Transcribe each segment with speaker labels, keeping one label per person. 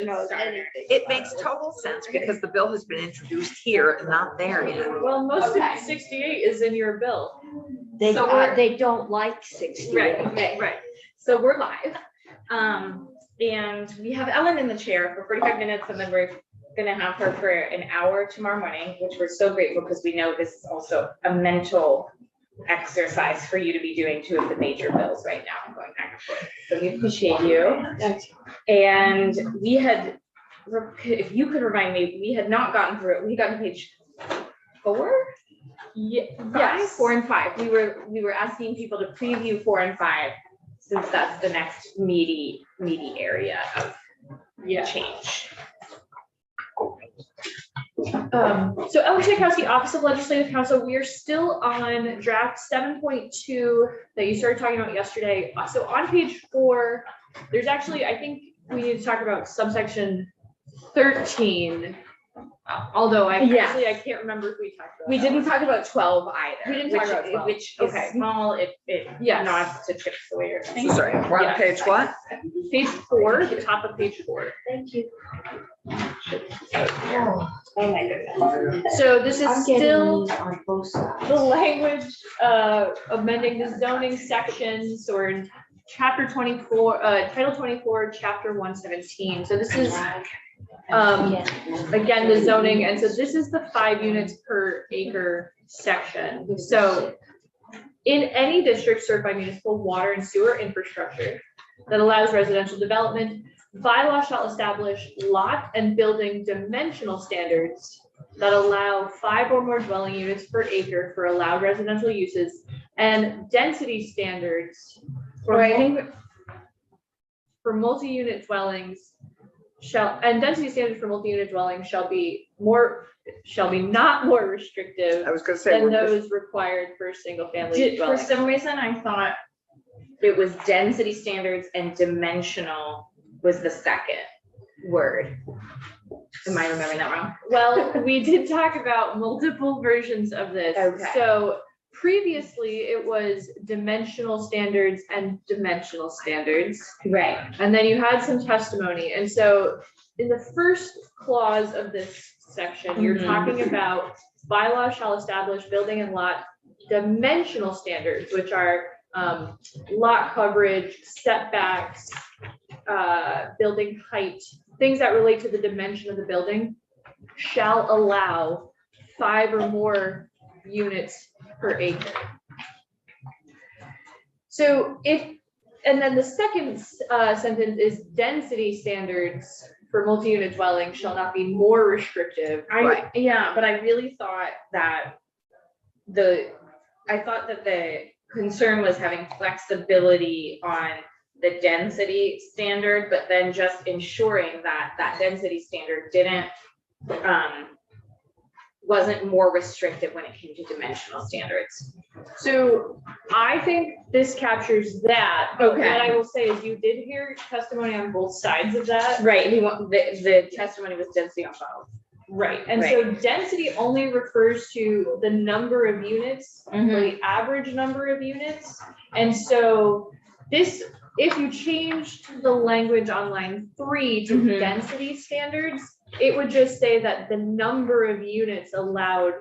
Speaker 1: knows anything.
Speaker 2: It makes total sense because the bill has been introduced here and not there yet.
Speaker 3: Well, most
Speaker 1: Okay.
Speaker 3: of 68 is in your bill.
Speaker 1: They,
Speaker 3: So we're-
Speaker 1: they don't like 60.
Speaker 3: Right. So we're live. And we have Ellen in the chair for 45 minutes and then we're gonna have her for an hour tomorrow morning, which we're so grateful because we know this is also a mental exercise for you to be doing two of the major bills right now, going back and forth. So we appreciate you. And we had, if you could remind me, we had not gotten through it. We got to page 4? Yes, 4 and 5. We were asking people to preview 4 and 5 since that's the next meaty area of change. So Ellen Tchaikovsky, Office of Legislative Counsel, we are still on draft 7.2 that you started talking about yesterday. So on page 4, there's actually, I think we need to talk about subsection 13. Although I can't remember if we talked about.
Speaker 4: We didn't talk about 12 either.
Speaker 3: We didn't talk about 12.
Speaker 4: Which
Speaker 3: Okay.
Speaker 4: is small. It nods to chips away or something.
Speaker 2: Sorry, we're on
Speaker 3: Yeah.
Speaker 2: page what?
Speaker 3: Page 4, the top of page 4.
Speaker 1: Thank you.
Speaker 4: Oh my goodness.
Speaker 3: So this is
Speaker 1: I'm getting
Speaker 3: still
Speaker 1: these on both sides.
Speaker 3: the language amending the zoning sections or in chapter 24, title 24, chapter 117. So this is again the zoning, and so this is the 5 units per acre section. So in any district served by municipal water and sewer infrastructure that allows residential development, bylaw shall establish lot and building dimensional standards that allow 5 or more dwelling units per acre for allowed residential uses, and density standards for multi-unit dwellings density standards for multi-unit dwellings shall be not more restrictive
Speaker 2: I was gonna say,
Speaker 3: than
Speaker 2: we're
Speaker 3: those required for single family
Speaker 4: For
Speaker 3: dwellings.
Speaker 4: some reason, I thought it was density standards and dimensional was the second word. Am I remembering that wrong?
Speaker 3: Well, we did talk about multiple versions of this.
Speaker 4: Okay.
Speaker 3: So previously it was dimensional standards and dimensional standards.
Speaker 4: Right.
Speaker 3: And then you had some testimony. And so in the first clause of this section, you're
Speaker 4: Mhm.
Speaker 3: talking about bylaw shall establish building and lot dimensional standards, which are lot coverage, setbacks, building height, things that relate to the dimension of the building shall allow 5 or more units per acre. So and then the second sentence is density standards for multi-unit dwellings shall not be more restrictive.
Speaker 4: Yeah, but I really thought that the concern was having flexibility on the density standard, but then just ensuring that density standard wasn't more restrictive when it came to dimensional standards.
Speaker 3: So I think this captures that. But
Speaker 4: Okay.
Speaker 3: what I will say is you did hear testimony on both sides of that.
Speaker 4: Right, the testimony was density on both.
Speaker 3: Right, and so density only refers to the number of units, the average number of units. And so this, if you changed the language on line 3 to
Speaker 4: Mhm.
Speaker 3: density standards, it would just say that the number of units allowed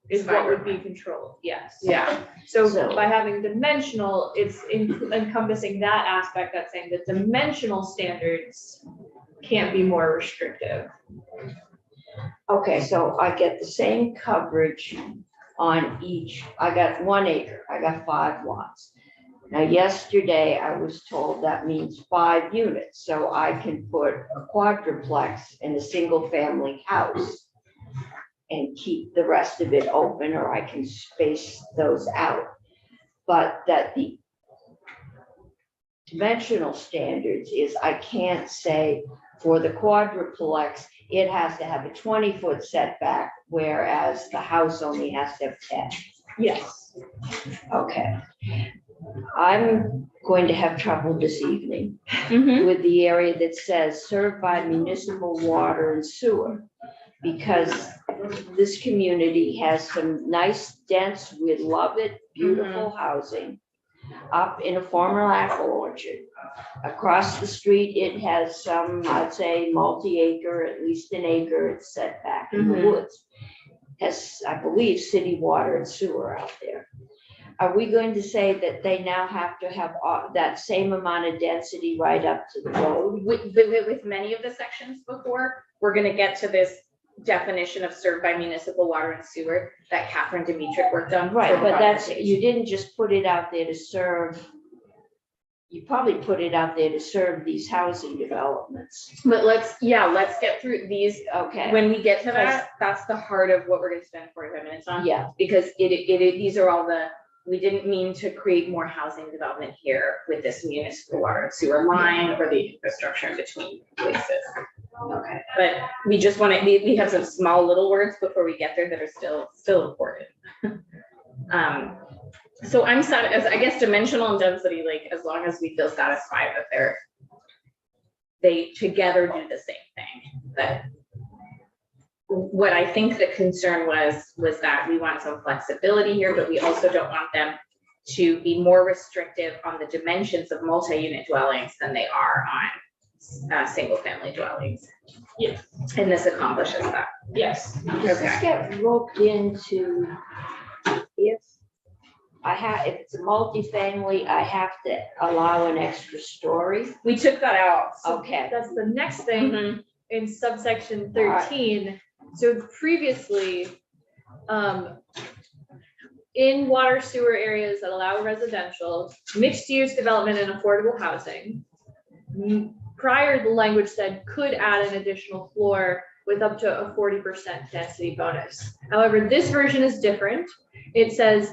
Speaker 3: is what would be controlled, yes.
Speaker 4: Yeah.
Speaker 3: So
Speaker 1: So-
Speaker 3: by having dimensional, it's encompassing that aspect, that's saying that dimensional standards can't be more restrictive.
Speaker 1: Okay, so I get the same coverage on each. I got 1 acre, I got 5 lots. Now, yesterday I was told that means 5 units, so I can put a quadruplex in a single family house and keep the rest of it open, or I can space those out. But that the dimensional standards is I can't say for the quadruplex, it has to have a 20-foot setback, whereas the house only has to have 10.
Speaker 3: Yes.
Speaker 1: Okay. I'm going to have trouble this evening
Speaker 4: Mhm.
Speaker 1: with the area that says served by municipal water and sewer, because this community has some nice, dense, we love it, beautiful housing. up in a former apple orchard. Across the street, it has some, I'd say, multi-acre, at least an acre, it's set back in the
Speaker 3: Mhm.
Speaker 1: woods. Has, I believe, city water and sewer out there. Are we going to say that they now have to have that same amount of density right up to the road?
Speaker 3: With many of the sections before, we're gonna get to this definition of served by municipal water and sewer that Catherine Dimitrick worked on.
Speaker 1: Right, but that's, you didn't just put it out there to serve, you probably put it out there to serve these housing developments.
Speaker 3: But let's get through these.
Speaker 1: Okay,
Speaker 3: When we get to that, that's the heart of what we're gonna spend 45 minutes on.
Speaker 1: yeah,
Speaker 3: Because these are all we didn't mean to create more housing development here with this municipal water and sewer line or the infrastructure in between places. Okay, but we just want to, we have some small little words before we get there that are still important. So I'm as I guess dimensional and density, like as long as we feel satisfied that they together do the same thing. But what I think the concern was that we want some flexibility here, but we also don't want them to be more restrictive on the dimensions of multi-unit dwellings than they are on single-family dwellings.
Speaker 4: Yes.
Speaker 3: And this accomplishes that.
Speaker 4: Yes.
Speaker 1: does this
Speaker 3: Okay.
Speaker 1: get roped into if if it's a multifamily, I have to allow an extra story?
Speaker 3: We took that out.
Speaker 1: Okay,
Speaker 4: That's the next thing
Speaker 3: Mhm.
Speaker 4: in subsection 13. So previously, in water sewer areas that allow residential, mixed use development and affordable housing. Prior, the language said could add an additional floor with up to a 40% density bonus. However, this version is different. It says,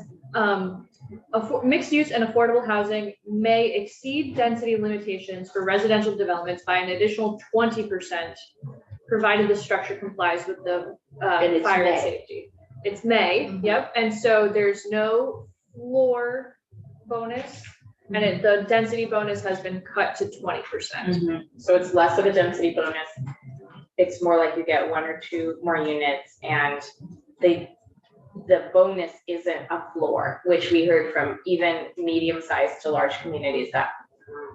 Speaker 4: mixed use and affordable housing may exceed density limitations for residential developments by an additional 20%, provided the structure complies with the
Speaker 1: And it's
Speaker 4: fire and
Speaker 1: may.
Speaker 4: safety. It's May,
Speaker 3: Mhm.
Speaker 4: yep, and so there's no floor bonus, and the density bonus has been cut to 20%.
Speaker 3: Mhm. So it's less of a density bonus. It's more like you get one or two more units, and the bonus isn't a floor, which we heard from even medium-sized to large communities that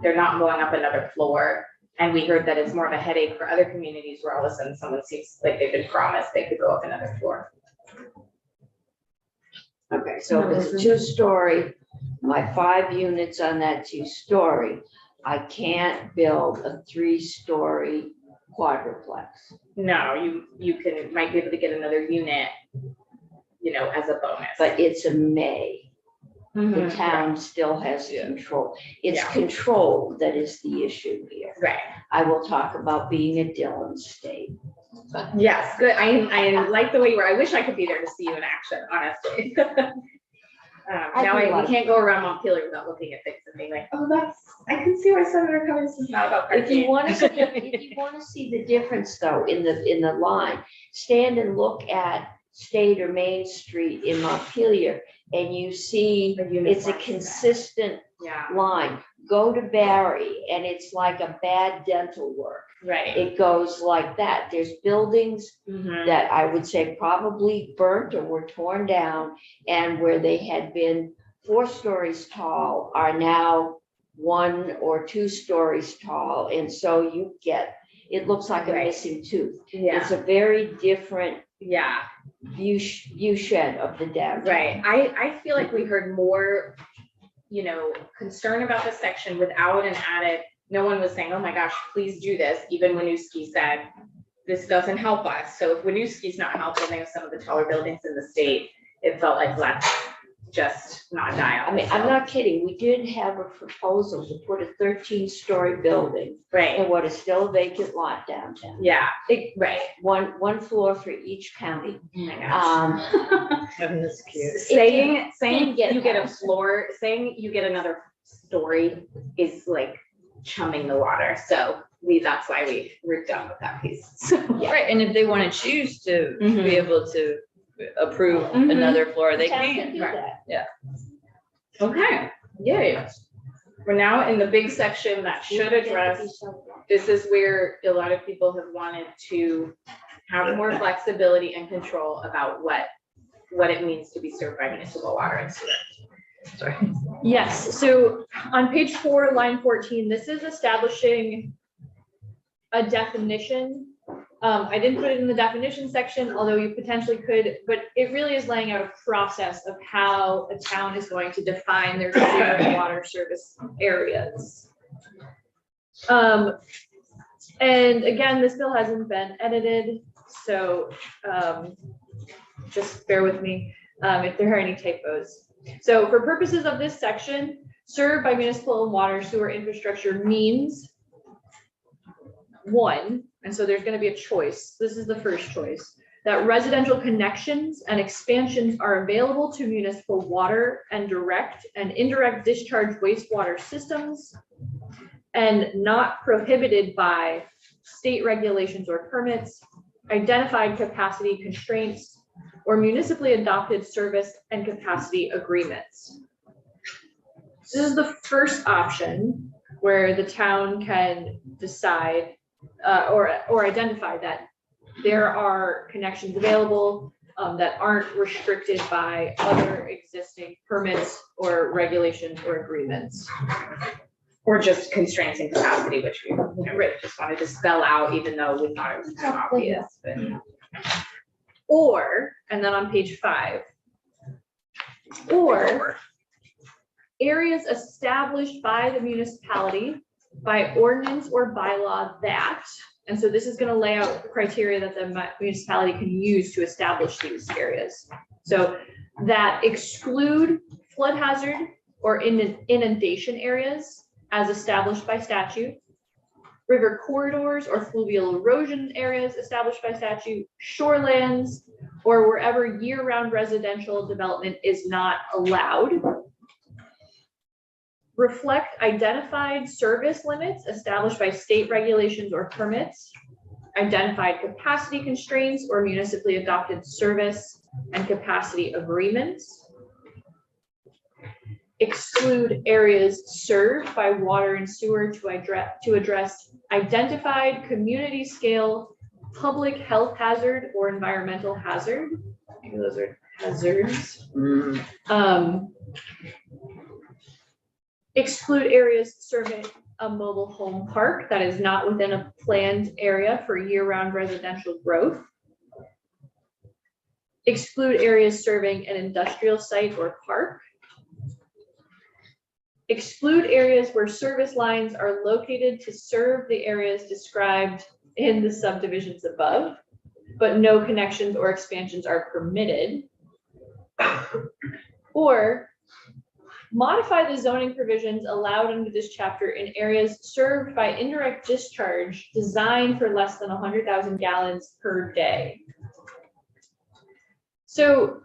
Speaker 3: they're not going up another floor. And we heard that it's more of a headache for other communities where all of a sudden someone seems like they've been promised they could go up another floor.
Speaker 1: okay, so if it's a two-story, my 5 units on that two-story, I can't build a 3-story quadruplex.
Speaker 3: No, you might be able to get another unit, as a bonus.
Speaker 1: But it's a may. The
Speaker 3: Mhm.
Speaker 1: town still has
Speaker 2: Yeah.
Speaker 1: control. It's
Speaker 3: Yeah.
Speaker 1: control that is the issue here.
Speaker 3: Right.
Speaker 1: I will talk about being a Dillon state.
Speaker 3: Yes, good. I like the way you were. I wish I could be there to see you in action, honestly. Now we can't go around Montpelier without looking at things and being like, oh, I can see why Senator Cummings is not about
Speaker 1: If you
Speaker 3: parking.
Speaker 1: want to see the difference though in the line, stand and look at State or Main Street in Montpelier and you see
Speaker 3: The
Speaker 1: it's a
Speaker 3: uniform set.
Speaker 1: consistent
Speaker 3: Yeah,
Speaker 1: line. Go to Barry and it's like a bad dental work.
Speaker 3: right.
Speaker 1: It goes like that. There's buildings
Speaker 3: Mhm.
Speaker 1: that I would say probably burnt or were torn down and where they had been 4 stories tall are now 1 or 2 stories tall. And so you get, it looks like a
Speaker 3: Right.
Speaker 1: missing tooth.
Speaker 3: Yeah,
Speaker 1: It's a very different
Speaker 3: yeah,
Speaker 1: view shed of the downtown.
Speaker 3: right. I feel like we heard more, concern about this section without an added, no one was saying, oh my gosh, please do this. Even Winooski said, this doesn't help us. So if Winooski's not helping some of the taller buildings in the state, it felt like let's just not die
Speaker 1: I
Speaker 3: on
Speaker 1: mean,
Speaker 3: this
Speaker 1: I'm
Speaker 3: hill.
Speaker 1: not kidding. We did have a proposal to put a 13-story building
Speaker 3: Right,
Speaker 1: in what is still a vacant lot downtown.
Speaker 3: yeah, right.
Speaker 1: One floor for each county.
Speaker 3: Oh my gosh.
Speaker 2: That's cute.
Speaker 3: Saying
Speaker 1: can't get
Speaker 3: you get a
Speaker 1: house.
Speaker 3: floor, saying you get another story is like chumming the water. So that's why we're done with that piece. So, yeah.
Speaker 5: Right, and if they want to choose to
Speaker 3: Mhm.
Speaker 5: be able to approve
Speaker 3: Mhm.
Speaker 5: another floor, they
Speaker 1: The town
Speaker 5: can.
Speaker 1: do
Speaker 3: right.
Speaker 1: that.
Speaker 3: Okay, yay. We're now in the big section that should address, this is where a lot of people have wanted to have more flexibility and control about what it means to be served by municipal water and sewer.
Speaker 5: Sorry.
Speaker 4: Yes, so on page 4, line 14, this is establishing a definition. I didn't put it in the definition section, although you potentially could, but it really is laying out a process of how a town is going to define their sewer and water service areas. And again, this bill hasn't been edited, so just bear with me if there are any typos. So for purposes of this section, served by municipal and water sewer infrastructure means one, and so there's going to be a choice. This is the first choice, that residential connections and expansions are available to municipal water and direct and indirect discharge wastewater systems and not prohibited by state regulations or permits, identified capacity constraints, or municipally adopted service and capacity agreements. This is the first option where the town can decide or identify that there are connections available that aren't restricted by other existing permits or regulations or agreements.
Speaker 3: Or just constraints and capacity, which we really just wanted to spell out, even though we thought it was kind of obvious, but.
Speaker 4: Or, and then on page 5, or areas established by the municipality by ordinance or bylaw that, and so this is going to lay out the criteria that the municipality can use to establish these areas. So that exclude flood hazard or inundation areas as established by statute, river corridors or fluvial erosion areas established by statute, shorelands, or wherever year-round residential development is not allowed. Reflect identified service limits established by state regulations or permits, identified capacity constraints or municipally adopted service and capacity agreements. Exclude areas served by water and sewer to address identified community scale public health hazard or environmental hazard. Maybe those are hazards. Exclude areas serving a mobile home park that is not within a planned area for year-round residential growth. Exclude areas serving an industrial site or park. Exclude areas where service lines are located to serve the areas described in the subdivisions above, but no connections or expansions are permitted. Or modify the zoning provisions allowed under this chapter in areas served by indirect discharge designed for less than 100,000 gallons per day. So,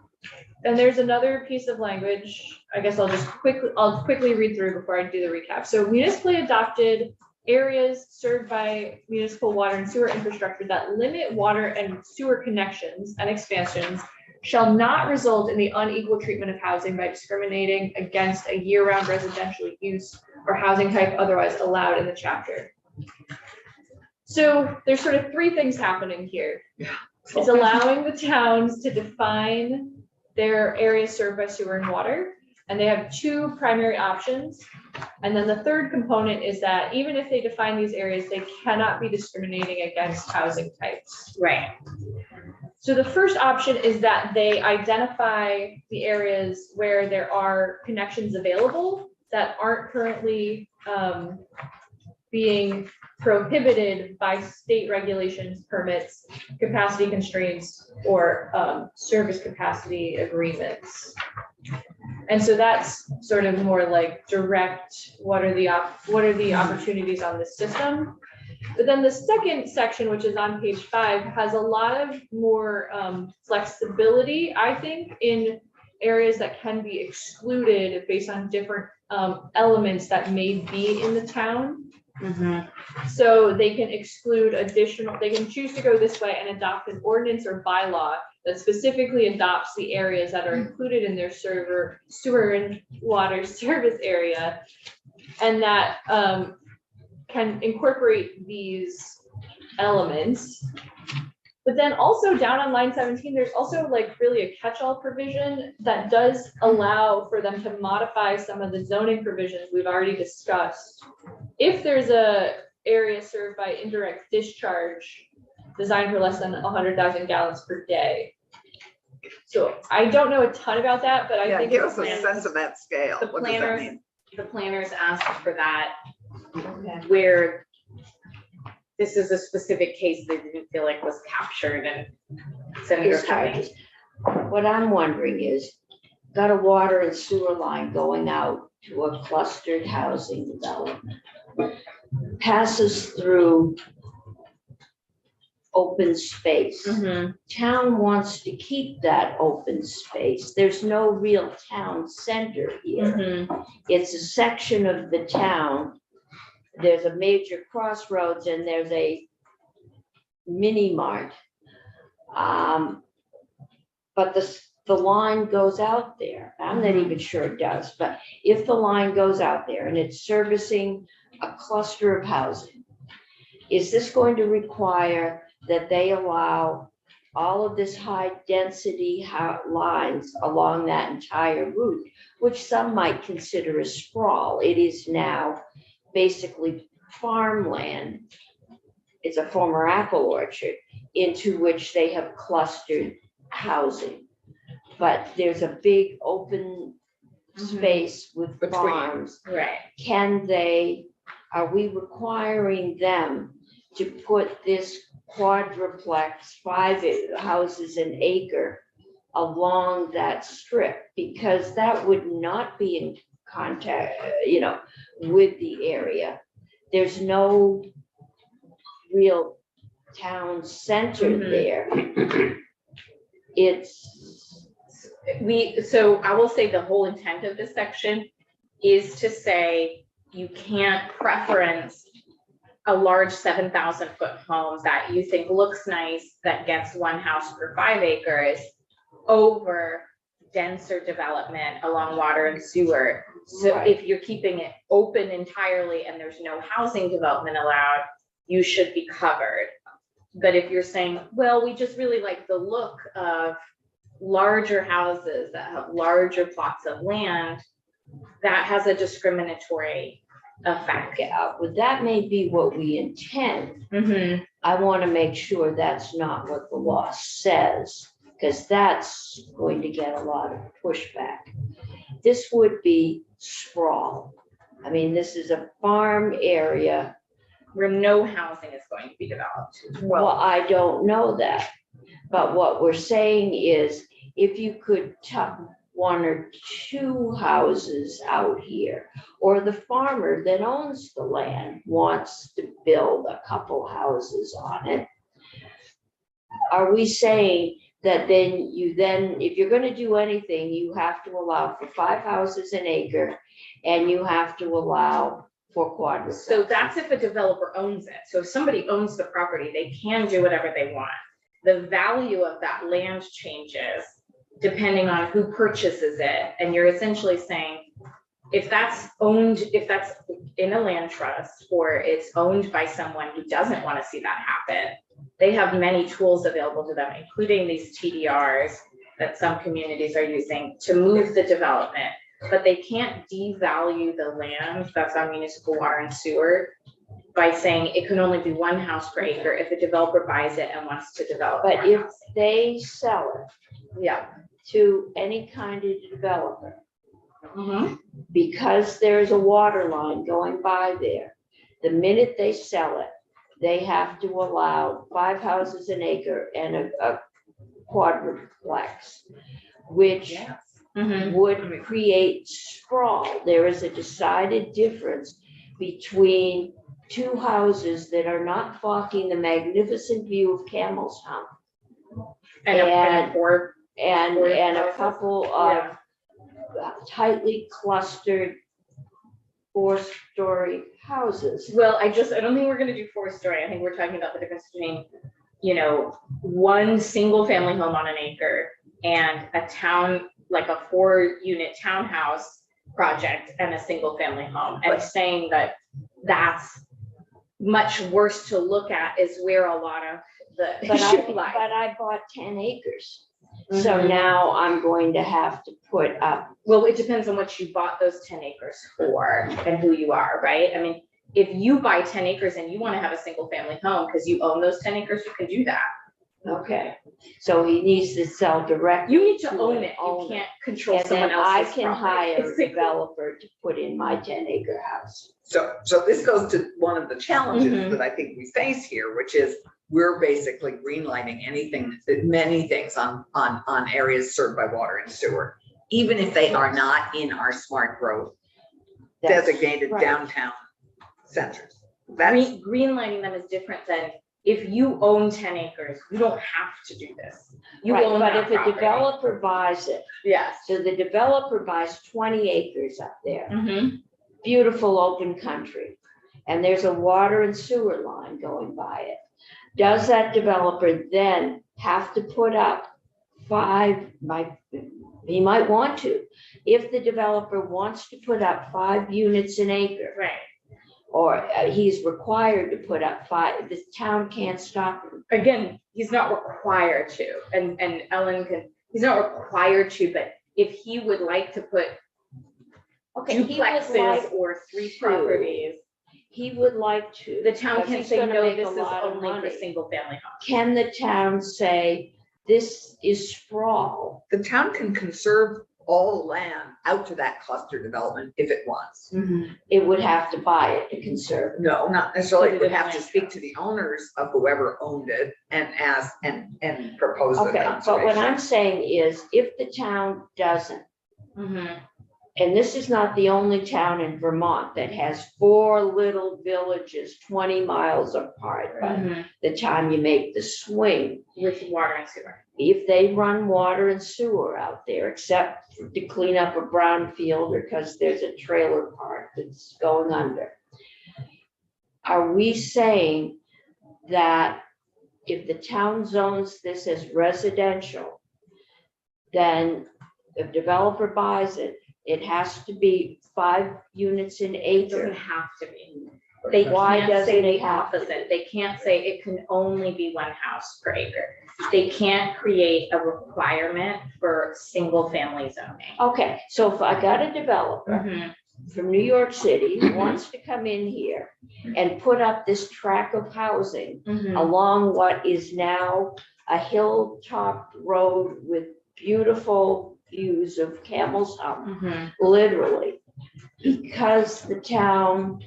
Speaker 4: and there's another piece of language. I guess I'll quickly read through before I do the recap. So municipally adopted areas served by municipal water and sewer infrastructure that limit water and sewer connections and expansions shall not result in the unequal treatment of housing by discriminating against a year-round residential use or housing type otherwise allowed in the chapter. So there's sort of 3 things happening here. It's allowing the towns to define their areas served by sewer and water, and they have 2 primary options. And then the third component is that even if they define these areas, they cannot be discriminating against housing types.
Speaker 3: Right.
Speaker 4: So the first option is that they identify the areas where there are connections available that aren't currently being prohibited by state regulations, permits, capacity constraints, or service capacity agreements. And so that's sort of more like direct, what are the opportunities on the system? But then the second section, which is on page 5, has a lot of more flexibility, I think, in areas that can be excluded based on different elements that may be in the town. So they can exclude they can choose to go this way and adopt an ordinance or bylaw that specifically adopts the areas that are included in their sewer and water service area, and that can incorporate these elements But then also down on line 17, there's also like really a catch-all provision that does allow for them to modify some of the zoning provisions we've already discussed. If there's a area served by indirect discharge designed for less than 100,000 gallons per day. So I don't know a ton about that, but I
Speaker 2: Yeah,
Speaker 4: think
Speaker 2: give
Speaker 4: the
Speaker 2: us a
Speaker 4: plan-
Speaker 2: sense of that scale.
Speaker 3: The
Speaker 2: What does that
Speaker 3: planners,
Speaker 2: mean?
Speaker 3: the planners asked for that, where this is a specific case they didn't feel like was captured and Senator
Speaker 1: Discharges.
Speaker 3: Cummings.
Speaker 1: What I'm wondering is, got a water and sewer line going out to a clustered housing development. Passes through open space.
Speaker 3: Mhm.
Speaker 1: Town wants to keep that open space. There's no real town center here.
Speaker 3: Mhm.
Speaker 1: It's a section of the town. There's a major crossroads and there's a mini mart. But the line goes out there. I'm not even sure it does, but if the line goes out there and it's servicing a cluster of housing, is this going to require that they allow all of this high density lines along that entire route, which some might consider a sprawl? It is now basically farmland. It's a former apple orchard into which they have clustered housing. But there's a big open space with
Speaker 3: Between.
Speaker 1: farms.
Speaker 3: Right.
Speaker 1: Are we requiring them to put this quadruplex, 5 houses an acre along that strip? Because that would not be in contact, with the area. There's no real town center
Speaker 3: Mhm.
Speaker 1: there.
Speaker 3: So I will say the whole intent of this section is to say you can't preference a large 7,000-foot home that you think looks nice, that gets one house per 5 acres over denser development along water and sewer. So
Speaker 1: Right.
Speaker 3: if you're keeping it open entirely and there's no housing development allowed, you should be covered. But if you're saying, well, we just really like the look of larger houses that have larger plots of land, that has a discriminatory effect.
Speaker 1: Well, that may be what we intend.
Speaker 3: Mhm.
Speaker 1: I want to make sure that's not what the law says, because that's going to get a lot of pushback. This would be sprawl. I mean, this is a farm area.
Speaker 3: Where no housing is going to be developed.
Speaker 1: Well, I don't know that. But what we're saying is, if you could tuck 1 or 2 houses out here, or the farmer that owns the land wants to build a couple houses on it, are we saying that then if you're gonna do anything, you have to allow for 5 houses an acre, and you have to allow for quadruplex?
Speaker 3: So that's if a developer owns it. So if somebody owns the property, they can do whatever they want. The value of that land changes depending on who purchases it. And you're essentially saying, if that's in a land trust, or it's owned by someone who doesn't want to see that happen, they have many tools available to them, including these TDRs that some communities are using to move the development. But they can't devalue the land that's on municipal water and sewer by saying it can only be 1 house per acre if a developer buys it and wants to develop more
Speaker 1: But if
Speaker 3: housing.
Speaker 1: they sell it
Speaker 3: Yeah.
Speaker 1: to any kind of developer,
Speaker 3: Mhm.
Speaker 1: because there's a water line going by there, the minute they sell it, they have to allow 5 houses an acre and a quadruplex, which
Speaker 3: Yes. Mhm.
Speaker 1: would create sprawl. There is a decided difference between 2 houses that are not blocking the magnificent view of Camel's Hump
Speaker 3: And
Speaker 1: And-
Speaker 3: a four,
Speaker 1: and
Speaker 3: Or
Speaker 1: a
Speaker 3: houses.
Speaker 1: couple of
Speaker 3: yeah.
Speaker 1: tightly clustered 4-story houses.
Speaker 3: Well, I don't think we're gonna do 4-story. I think we're talking about the difference between, 1 single family home on an acre and a town, like a 4-unit townhouse project and a single family home, and saying that that's much worse to look at is where a lot of the
Speaker 1: But
Speaker 3: issue
Speaker 1: but
Speaker 3: lies.
Speaker 1: I bought 10 acres. So
Speaker 3: Mhm.
Speaker 1: now I'm going to have to put up,
Speaker 3: Well, it depends on what you bought those 10 acres for and who you are, right? I mean, if you buy 10 acres and you want to have a single family home because you own those 10 acres, you can do that.
Speaker 1: okay. So he needs to sell directly.
Speaker 3: You need to
Speaker 1: to
Speaker 3: own
Speaker 1: an
Speaker 3: it. You
Speaker 1: owner.
Speaker 3: can't control
Speaker 1: And
Speaker 3: someone
Speaker 1: then I
Speaker 3: else's
Speaker 1: can
Speaker 3: property.
Speaker 1: hire a
Speaker 3: basically.
Speaker 1: developer to put in my 10-acre house.
Speaker 2: So this goes to one of the challenges
Speaker 3: Mhm.
Speaker 2: that I think we face here, which is we're basically greenlighting many things on areas served by water and sewer, even if they are not in our smart growth
Speaker 1: That's
Speaker 2: designated
Speaker 1: right.
Speaker 2: downtown centers. That's,
Speaker 3: Greenlighting them is different than if you own 10 acres, you don't have to do this. You
Speaker 1: Right,
Speaker 3: own
Speaker 1: but
Speaker 3: that
Speaker 1: if a
Speaker 3: property.
Speaker 1: developer buys it,
Speaker 3: Yes.
Speaker 1: so the developer buys 20 acres up there,
Speaker 3: Mhm.
Speaker 1: beautiful open country, and there's a water and sewer line going by it. Does that developer then have to put up he might want to, if the developer wants to put up 5 units an acre,
Speaker 3: Right.
Speaker 1: or he's required to put up 5, the town can't stop him.
Speaker 3: Again, he's not required to, and Ellen he's not required to, but if he would like to put
Speaker 1: Okay, he would
Speaker 3: duplexes
Speaker 1: like
Speaker 3: or 3
Speaker 1: to.
Speaker 3: properties,
Speaker 1: He would like to.
Speaker 3: the town
Speaker 1: because
Speaker 3: can
Speaker 1: he's
Speaker 3: say,
Speaker 1: gonna
Speaker 3: no,
Speaker 1: make a
Speaker 3: this is
Speaker 1: lot of
Speaker 3: only for
Speaker 1: money.
Speaker 3: single family homes.
Speaker 1: Can the town say, this is sprawl?
Speaker 2: the town can conserve all land out to that cluster development if it wants.
Speaker 1: It would have to buy it to conserve.
Speaker 2: No, not necessarily.
Speaker 3: Put
Speaker 2: It
Speaker 3: it
Speaker 2: would
Speaker 3: in
Speaker 2: have to
Speaker 3: land
Speaker 2: speak
Speaker 3: trust.
Speaker 2: to the owners of whoever owned it and ask and propose the
Speaker 1: Okay, but what
Speaker 2: conservation.
Speaker 1: I'm saying is, if the town doesn't,
Speaker 3: Mhm.
Speaker 1: and this is not the only town in Vermont that has 4 little villages 20 miles apart, by
Speaker 3: Mhm.
Speaker 1: the time you make the swing,
Speaker 3: With water and sewer.
Speaker 1: if they run water and sewer out there, except to clean up a brownfield or because there's a trailer park that's going under. Are we saying that if the town zones this as residential, then if developer buys it, it has to be 5 units an
Speaker 3: It doesn't
Speaker 1: acre?
Speaker 3: have to be. They
Speaker 1: Why
Speaker 3: can't
Speaker 1: doesn't
Speaker 3: say
Speaker 1: it
Speaker 3: the
Speaker 1: have to
Speaker 3: opposite. They can't say it can only be 1 house per acre. They can't create a requirement for single family zoning.
Speaker 1: Okay, so if I got a developer
Speaker 3: Mhm.
Speaker 1: from New York City who wants to come in here and put up this tract of housing
Speaker 3: Mhm.
Speaker 1: along what is now a hilltop road with beautiful views of Camel's Hump,
Speaker 3: Mhm.
Speaker 1: literally, because the town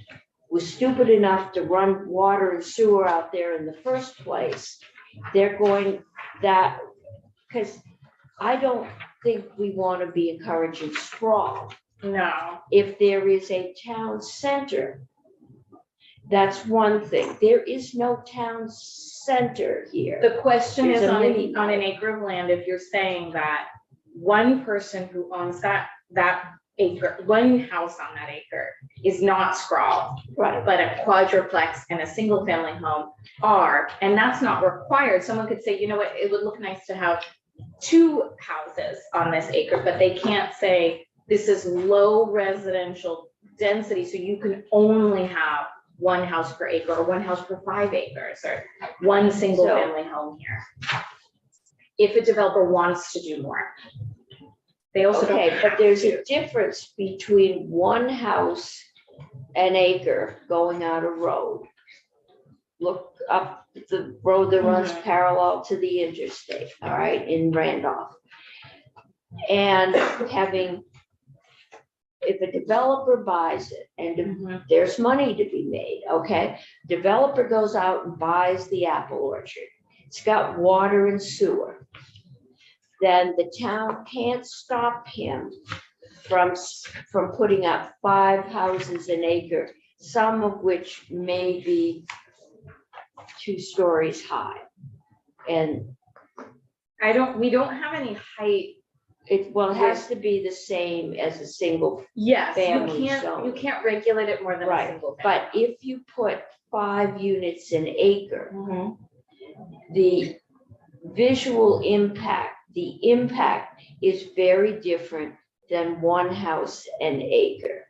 Speaker 1: was stupid enough to run water and sewer out there in the first place, they're going that, because I don't think we want to be encouraging sprawl.
Speaker 3: No.
Speaker 1: If there is a town center, that's one thing. There is no town center here.
Speaker 3: The question
Speaker 1: There's
Speaker 3: is
Speaker 1: a
Speaker 3: on
Speaker 1: mini
Speaker 3: an acre of land, if you're saying that one person who owns that acre, one house on that acre is not sprawl,
Speaker 1: Right,
Speaker 3: but a quadruplex and a single family home are, and that's not required. Someone could say, you know what, it would look nice to have 2 houses on this acre, but they can't say this is low residential density, so you can only have 1 house per acre or 1 house per 5 acres or 1 single
Speaker 1: So-
Speaker 3: family home here. If a developer wants to do more. They also don't
Speaker 1: okay, but
Speaker 3: have
Speaker 1: there's
Speaker 3: to.
Speaker 1: a difference between 1 house an acre going on a road. Look up the road that runs
Speaker 3: Mhm.
Speaker 1: parallel to the interstate, all right, in Randolph. And having, if a developer buys it and
Speaker 3: Mhm.
Speaker 1: there's money to be made, okay? Developer goes out and buys the apple orchard. It's got water and sewer. Then the town can't stop him from putting up 5 houses an acre, some of which may be 2 stories high. And
Speaker 3: We don't have any height.
Speaker 1: it has to be the same as a single.
Speaker 3: Yes,
Speaker 1: Family
Speaker 3: you
Speaker 1: zone.
Speaker 3: can't regulate it more than a
Speaker 1: Right,
Speaker 3: single family.
Speaker 1: But if you put 5 units an acre,
Speaker 3: Mhm.
Speaker 1: the visual impact, the impact is very different than 1 house an acre.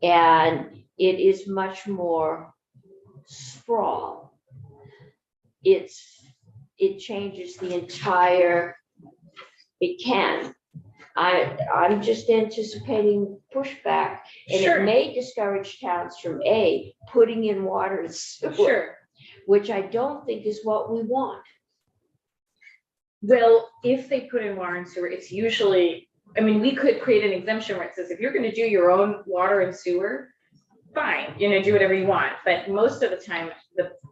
Speaker 1: And it is much more sprawl, it changes the entire, it can. I'm just anticipating pushback, and
Speaker 3: Sure.
Speaker 1: it may discourage towns from putting in water and sewer,
Speaker 3: Sure.
Speaker 1: which I don't think is what we want.
Speaker 3: Well, if they put in water and sewer, it's usually, I mean, we could create an exemption where it says, if you're gonna do your own water and sewer, fine, do whatever you want. But most of the time,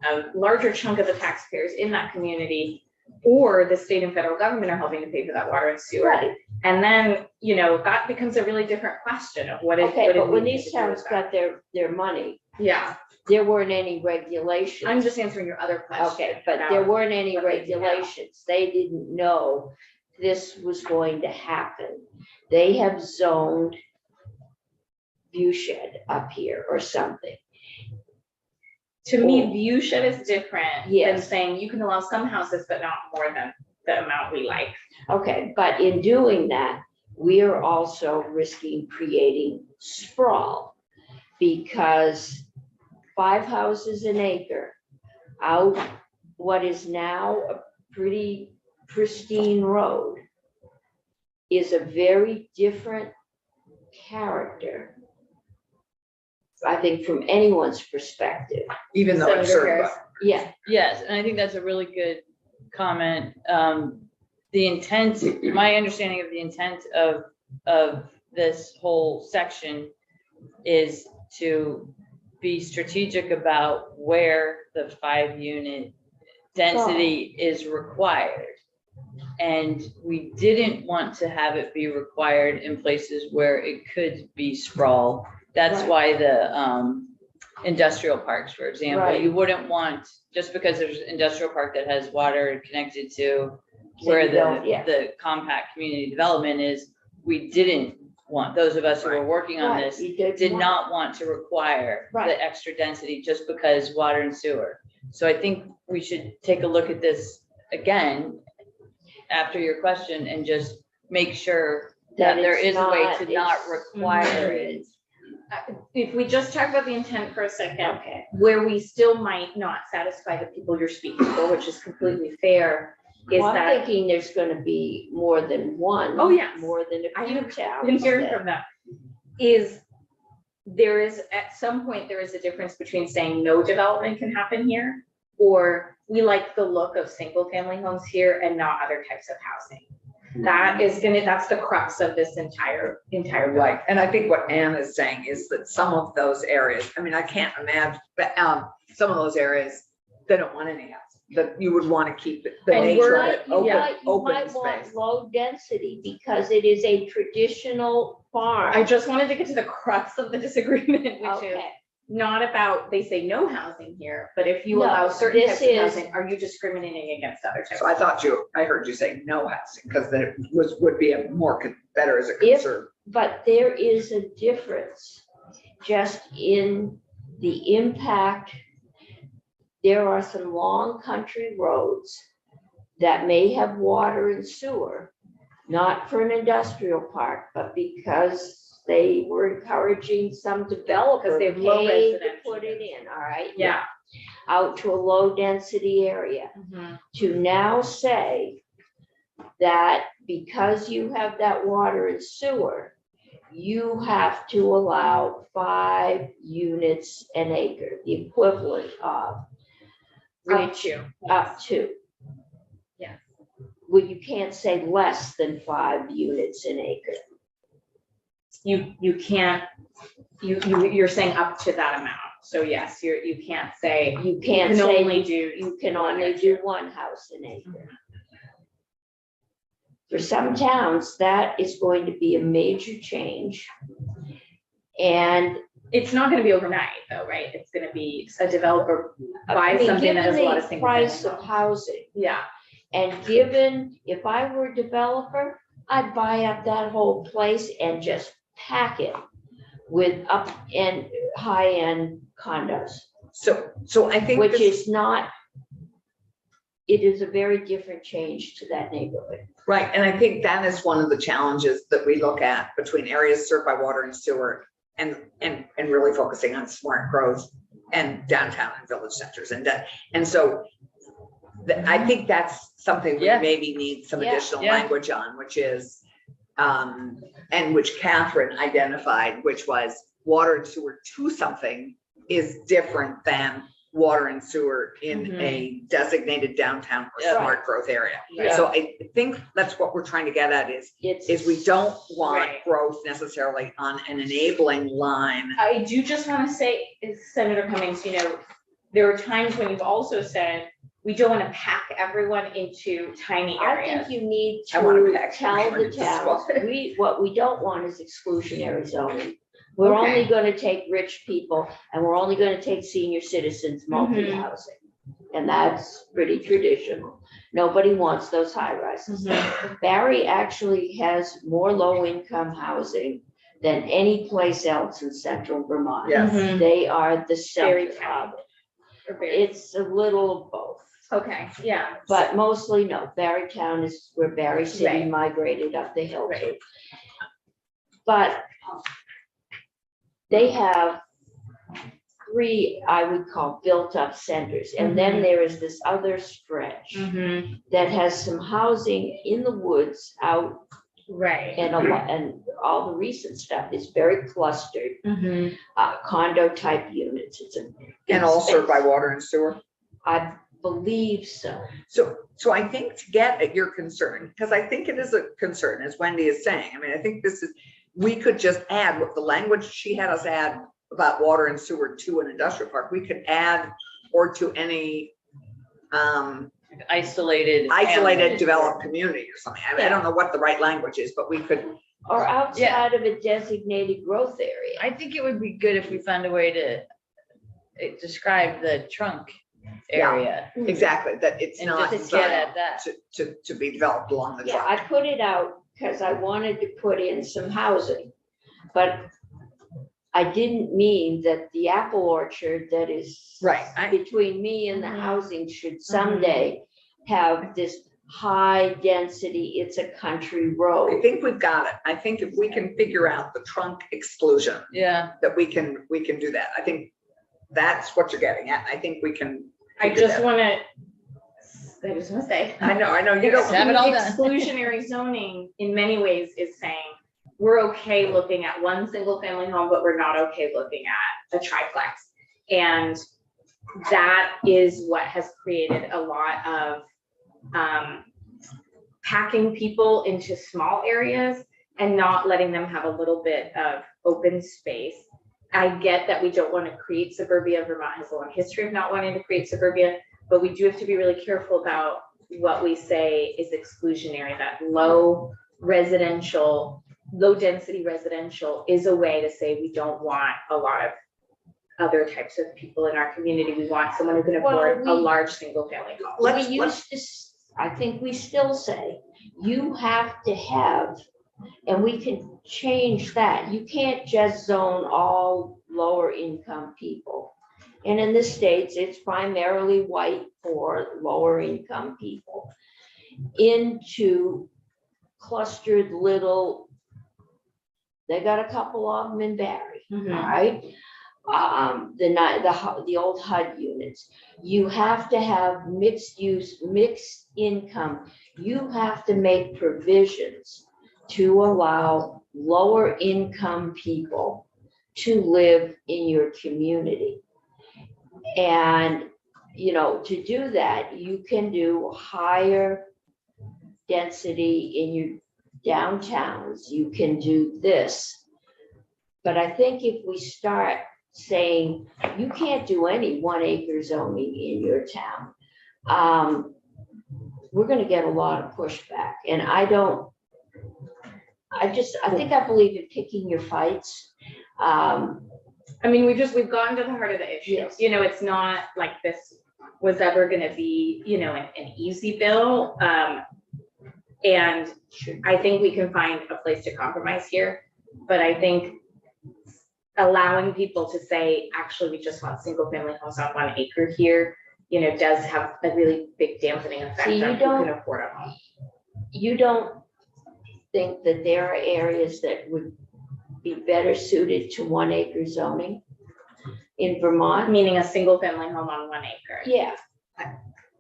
Speaker 3: a larger chunk of the taxpayers in that community or the state and federal government are helping to pay for that water and sewer.
Speaker 1: Right,
Speaker 3: And then, that becomes a really different question of what is.
Speaker 1: okay,
Speaker 3: what
Speaker 1: but
Speaker 3: is
Speaker 1: when
Speaker 3: needed
Speaker 1: these
Speaker 3: to do with
Speaker 1: towns
Speaker 3: that.
Speaker 1: got their money,
Speaker 3: Yeah,
Speaker 1: there weren't any regulations.
Speaker 3: I'm just answering your other question.
Speaker 1: Okay, but
Speaker 3: about-
Speaker 1: there weren't any
Speaker 3: what they do now.
Speaker 1: regulations. They didn't know this was going to happen. They have zoned view shed up here or something.
Speaker 3: To me, view shed is different than
Speaker 1: Yes.
Speaker 3: saying you can allow some houses, but not more than the amount we like.
Speaker 1: Okay, but in doing that, we are also risking creating sprawl. Because 5 houses an acre out what is now a pretty pristine road is a very different character, I think, from anyone's perspective.
Speaker 2: Even though it's
Speaker 3: Senator
Speaker 2: served
Speaker 3: Harris.
Speaker 2: by.
Speaker 1: Yeah,
Speaker 5: Yes, and I think that's a really good comment. The intent, my understanding of the intent of this whole section is to be strategic about where the 5-unit density is required. And we didn't want to have it be required in places where it could be sprawl. That's
Speaker 1: Right.
Speaker 5: why the industrial parks, for example,
Speaker 1: Right.
Speaker 5: you wouldn't want, just because there's an industrial park that has water connected to where
Speaker 1: you don't- yeah.
Speaker 5: the compact community development is, we didn't want, those of us who were
Speaker 2: Right.
Speaker 5: working on
Speaker 1: right,
Speaker 5: this
Speaker 1: you
Speaker 5: did
Speaker 1: want-
Speaker 5: not want to require
Speaker 1: Right.
Speaker 5: the extra density just because water and sewer. So I think we should take a look at this again after your question and just make sure that there
Speaker 1: it's
Speaker 5: is a way
Speaker 1: not-
Speaker 5: to not
Speaker 1: it's-
Speaker 5: require it.
Speaker 3: If we just talk about the intent for a second,
Speaker 1: Okay,
Speaker 3: where we still might not satisfy the people you're speaking for, which is completely fair, is
Speaker 1: well, I'm
Speaker 3: that
Speaker 1: thinking there's gonna be more than one.
Speaker 3: Oh, yes.
Speaker 1: More than a
Speaker 3: I
Speaker 1: few
Speaker 3: have
Speaker 1: towns.
Speaker 3: been hearing
Speaker 1: that-
Speaker 3: from them, is there is, at some point, there is a difference between saying no development can happen here, or we like the look of single-family homes here and not other types of housing. That's the crux of this entire bill.
Speaker 2: Right, and I think what Anne is saying is that some of those areas, I mean, I can't imagine, but some of those areas, they don't want any house. That you would want to keep the
Speaker 3: And
Speaker 2: nature
Speaker 3: we're
Speaker 2: of
Speaker 1: Right,
Speaker 2: it
Speaker 1: you
Speaker 2: open,
Speaker 1: might
Speaker 2: open
Speaker 1: want
Speaker 2: space.
Speaker 1: low density because it is a traditional farm.
Speaker 3: I just wanted to get to the crux of the disagreement, which is
Speaker 1: Okay,
Speaker 3: not about, they say no housing here, but if you
Speaker 1: No,
Speaker 3: allow certain
Speaker 1: this
Speaker 3: types of
Speaker 1: is-
Speaker 3: housing, are you discriminating against other types?
Speaker 2: So I heard you say no housing, because that would be a better as a
Speaker 1: If-
Speaker 2: concern.
Speaker 1: but there is a difference just in the impact. There are some long country roads that may have water and sewer, not for an industrial park, but because they were encouraging some developer
Speaker 3: Because they have low
Speaker 1: paid to
Speaker 3: residential
Speaker 1: put it in, all right?
Speaker 3: Yeah.
Speaker 1: Out to a low density area.
Speaker 3: Mhm.
Speaker 1: To now say that because you have that water and sewer, you have to allow 5 units an acre, the equivalent of,
Speaker 3: Up
Speaker 1: which,
Speaker 3: to.
Speaker 1: up to.
Speaker 3: Yes.
Speaker 1: Well, you can't say less than 5 units an acre.
Speaker 3: You can't, you're saying up to that amount, so yes, you can't say,
Speaker 1: You
Speaker 3: you
Speaker 1: can't
Speaker 3: can
Speaker 1: say
Speaker 3: only
Speaker 1: you
Speaker 3: do.
Speaker 1: can
Speaker 3: one
Speaker 1: only
Speaker 3: or
Speaker 1: do
Speaker 3: two.
Speaker 1: 1 house an acre. For some towns, that is going to be a major change. And
Speaker 3: It's not gonna be overnight though, right? It's gonna be a developer
Speaker 1: I
Speaker 3: buys
Speaker 1: mean,
Speaker 3: something that has a lot of
Speaker 1: given the
Speaker 3: single.
Speaker 1: price
Speaker 3: family
Speaker 1: of
Speaker 3: homes.
Speaker 1: housing,
Speaker 3: Yeah,
Speaker 1: and given, if I were a developer, I'd buy up that whole place and just pack it with up and high-end condos,
Speaker 2: So I think
Speaker 1: which
Speaker 2: this-
Speaker 1: is not, it is a very different change to that neighborhood.
Speaker 2: right, and I think that is one of the challenges that we look at between areas served by water and sewer and really focusing on smart growth. and downtown and village centers and so I think that's something we
Speaker 5: Yeah.
Speaker 2: maybe need some
Speaker 1: Yeah.
Speaker 2: additional
Speaker 5: Yeah.
Speaker 2: language on, which is, and which Catherine identified, which was water and sewer to something is different than water and sewer in
Speaker 5: Mhm.
Speaker 2: a designated downtown or
Speaker 5: Yeah.
Speaker 2: smart growth area.
Speaker 5: Yeah.
Speaker 2: So I think that's what we're trying to get at is we don't want
Speaker 3: Right.
Speaker 2: growth necessarily on an enabling line.
Speaker 3: I do just want to say, Senator Cummings, there were times when you've also said, we don't want to pack everyone into tiny
Speaker 1: I
Speaker 3: areas.
Speaker 1: think you need
Speaker 2: I wanna
Speaker 1: to
Speaker 2: pack
Speaker 1: tell
Speaker 2: everyone
Speaker 1: the
Speaker 2: into
Speaker 1: towns,
Speaker 2: small-
Speaker 1: what we don't want is exclusionary zoning. We're
Speaker 3: Okay.
Speaker 1: only gonna take rich people and we're only gonna take senior citizens multi-housing. And that's pretty traditional. Nobody wants those high rises. Barry actually has more low-income housing than any place else in central Vermont.
Speaker 2: Yes.
Speaker 3: Mhm.
Speaker 1: They are the
Speaker 3: Very
Speaker 1: center
Speaker 3: tiny.
Speaker 1: of it.
Speaker 3: Or very-
Speaker 1: It's a little of both.
Speaker 3: Okay, yeah.
Speaker 1: But mostly no, Barrytown is where Barry City
Speaker 3: Right.
Speaker 1: migrated up the hill to.
Speaker 3: Right.
Speaker 1: But they have three, I would call built-up centers. And then there is this other stretch
Speaker 3: Mhm.
Speaker 1: that has some housing in the woods out
Speaker 3: Right.
Speaker 1: and and all the recent stuff is very clustered,
Speaker 3: Mhm.
Speaker 1: condo type units. It's a. big
Speaker 2: And all served by
Speaker 1: space.
Speaker 2: water and sewer.
Speaker 1: I believe so.
Speaker 2: So I think to get at your concern, because I think it is a concern, as Wendy is saying, I mean, I think this is, we could just add what the language she had us add about water and sewer to an industrial park, we could add or to any
Speaker 5: Isolated.
Speaker 2: isolated developed community or something. I mean, I don't know what the right language is, but we could,
Speaker 1: Or outside of a designated growth area.
Speaker 5: I think it would be good if we found a way to describe the trunk area.
Speaker 2: exactly, that it's
Speaker 5: And
Speaker 2: not
Speaker 5: just get
Speaker 2: designed
Speaker 5: at that.
Speaker 2: to be developed along the
Speaker 1: Yeah, I
Speaker 2: trunk.
Speaker 1: put it out because I wanted to put in some housing. But I didn't mean that the apple orchard that is
Speaker 2: Right,
Speaker 1: between me and the
Speaker 3: Mhm.
Speaker 1: housing should someday have this high density, it's a country
Speaker 2: I
Speaker 1: road.
Speaker 2: think we've got it. I think if we can figure out the trunk exclusion,
Speaker 5: Yeah,
Speaker 2: that we can do that. I think that's what you're getting at. I think we can.
Speaker 3: I
Speaker 2: figure
Speaker 3: just
Speaker 2: that.
Speaker 3: want to say.
Speaker 2: I know, you don't.
Speaker 5: Have it all done.
Speaker 3: Exclusionary zoning in many ways is saying, we're okay looking at one single family home, but we're not okay looking at a triplex. And that is what has created a lot of packing people into small areas and not letting them have a little bit of open space. I get that we don't want to create suburbia. Vermont has a long history of not wanting to create suburbia, but we do have to be really careful about what we say is exclusionary. That low density residential is a way to say we don't want a lot of other types of people in our community. We want someone who can afford a large single family home.
Speaker 2: Let's-
Speaker 1: We used to, I think we still say, you have to have, and we can change that. You can't just zone all lower income people. And in the States, it's primarily white for lower income people into clustered little, they got a couple of them in Barry, all right? The old HUD units. You have to have mixed use, mixed income. You have to make provisions to allow lower income people to live in your community. And, to do that, you can do higher density in your downtowns. You can do this. But I think if we start saying, you can't do any 1 acre zoning in your town, we're gonna get a lot of pushback. And I think I believe in picking your fights.
Speaker 3: I mean, we've gotten to the heart of the issue.
Speaker 1: Yes.
Speaker 3: It's not like this was ever gonna be, an easy bill. And I think we can find a place to compromise here, but I think allowing people to say, actually, we just want single family homes on 1 acre here, does have a really big dampening effect
Speaker 1: See,
Speaker 3: on
Speaker 1: you
Speaker 3: who
Speaker 1: don't-
Speaker 3: can afford a home.
Speaker 1: You don't think that there are areas that would be better suited to 1 acre zoning? in Vermont?
Speaker 3: meaning a single family home on 1 acre.
Speaker 1: Yeah,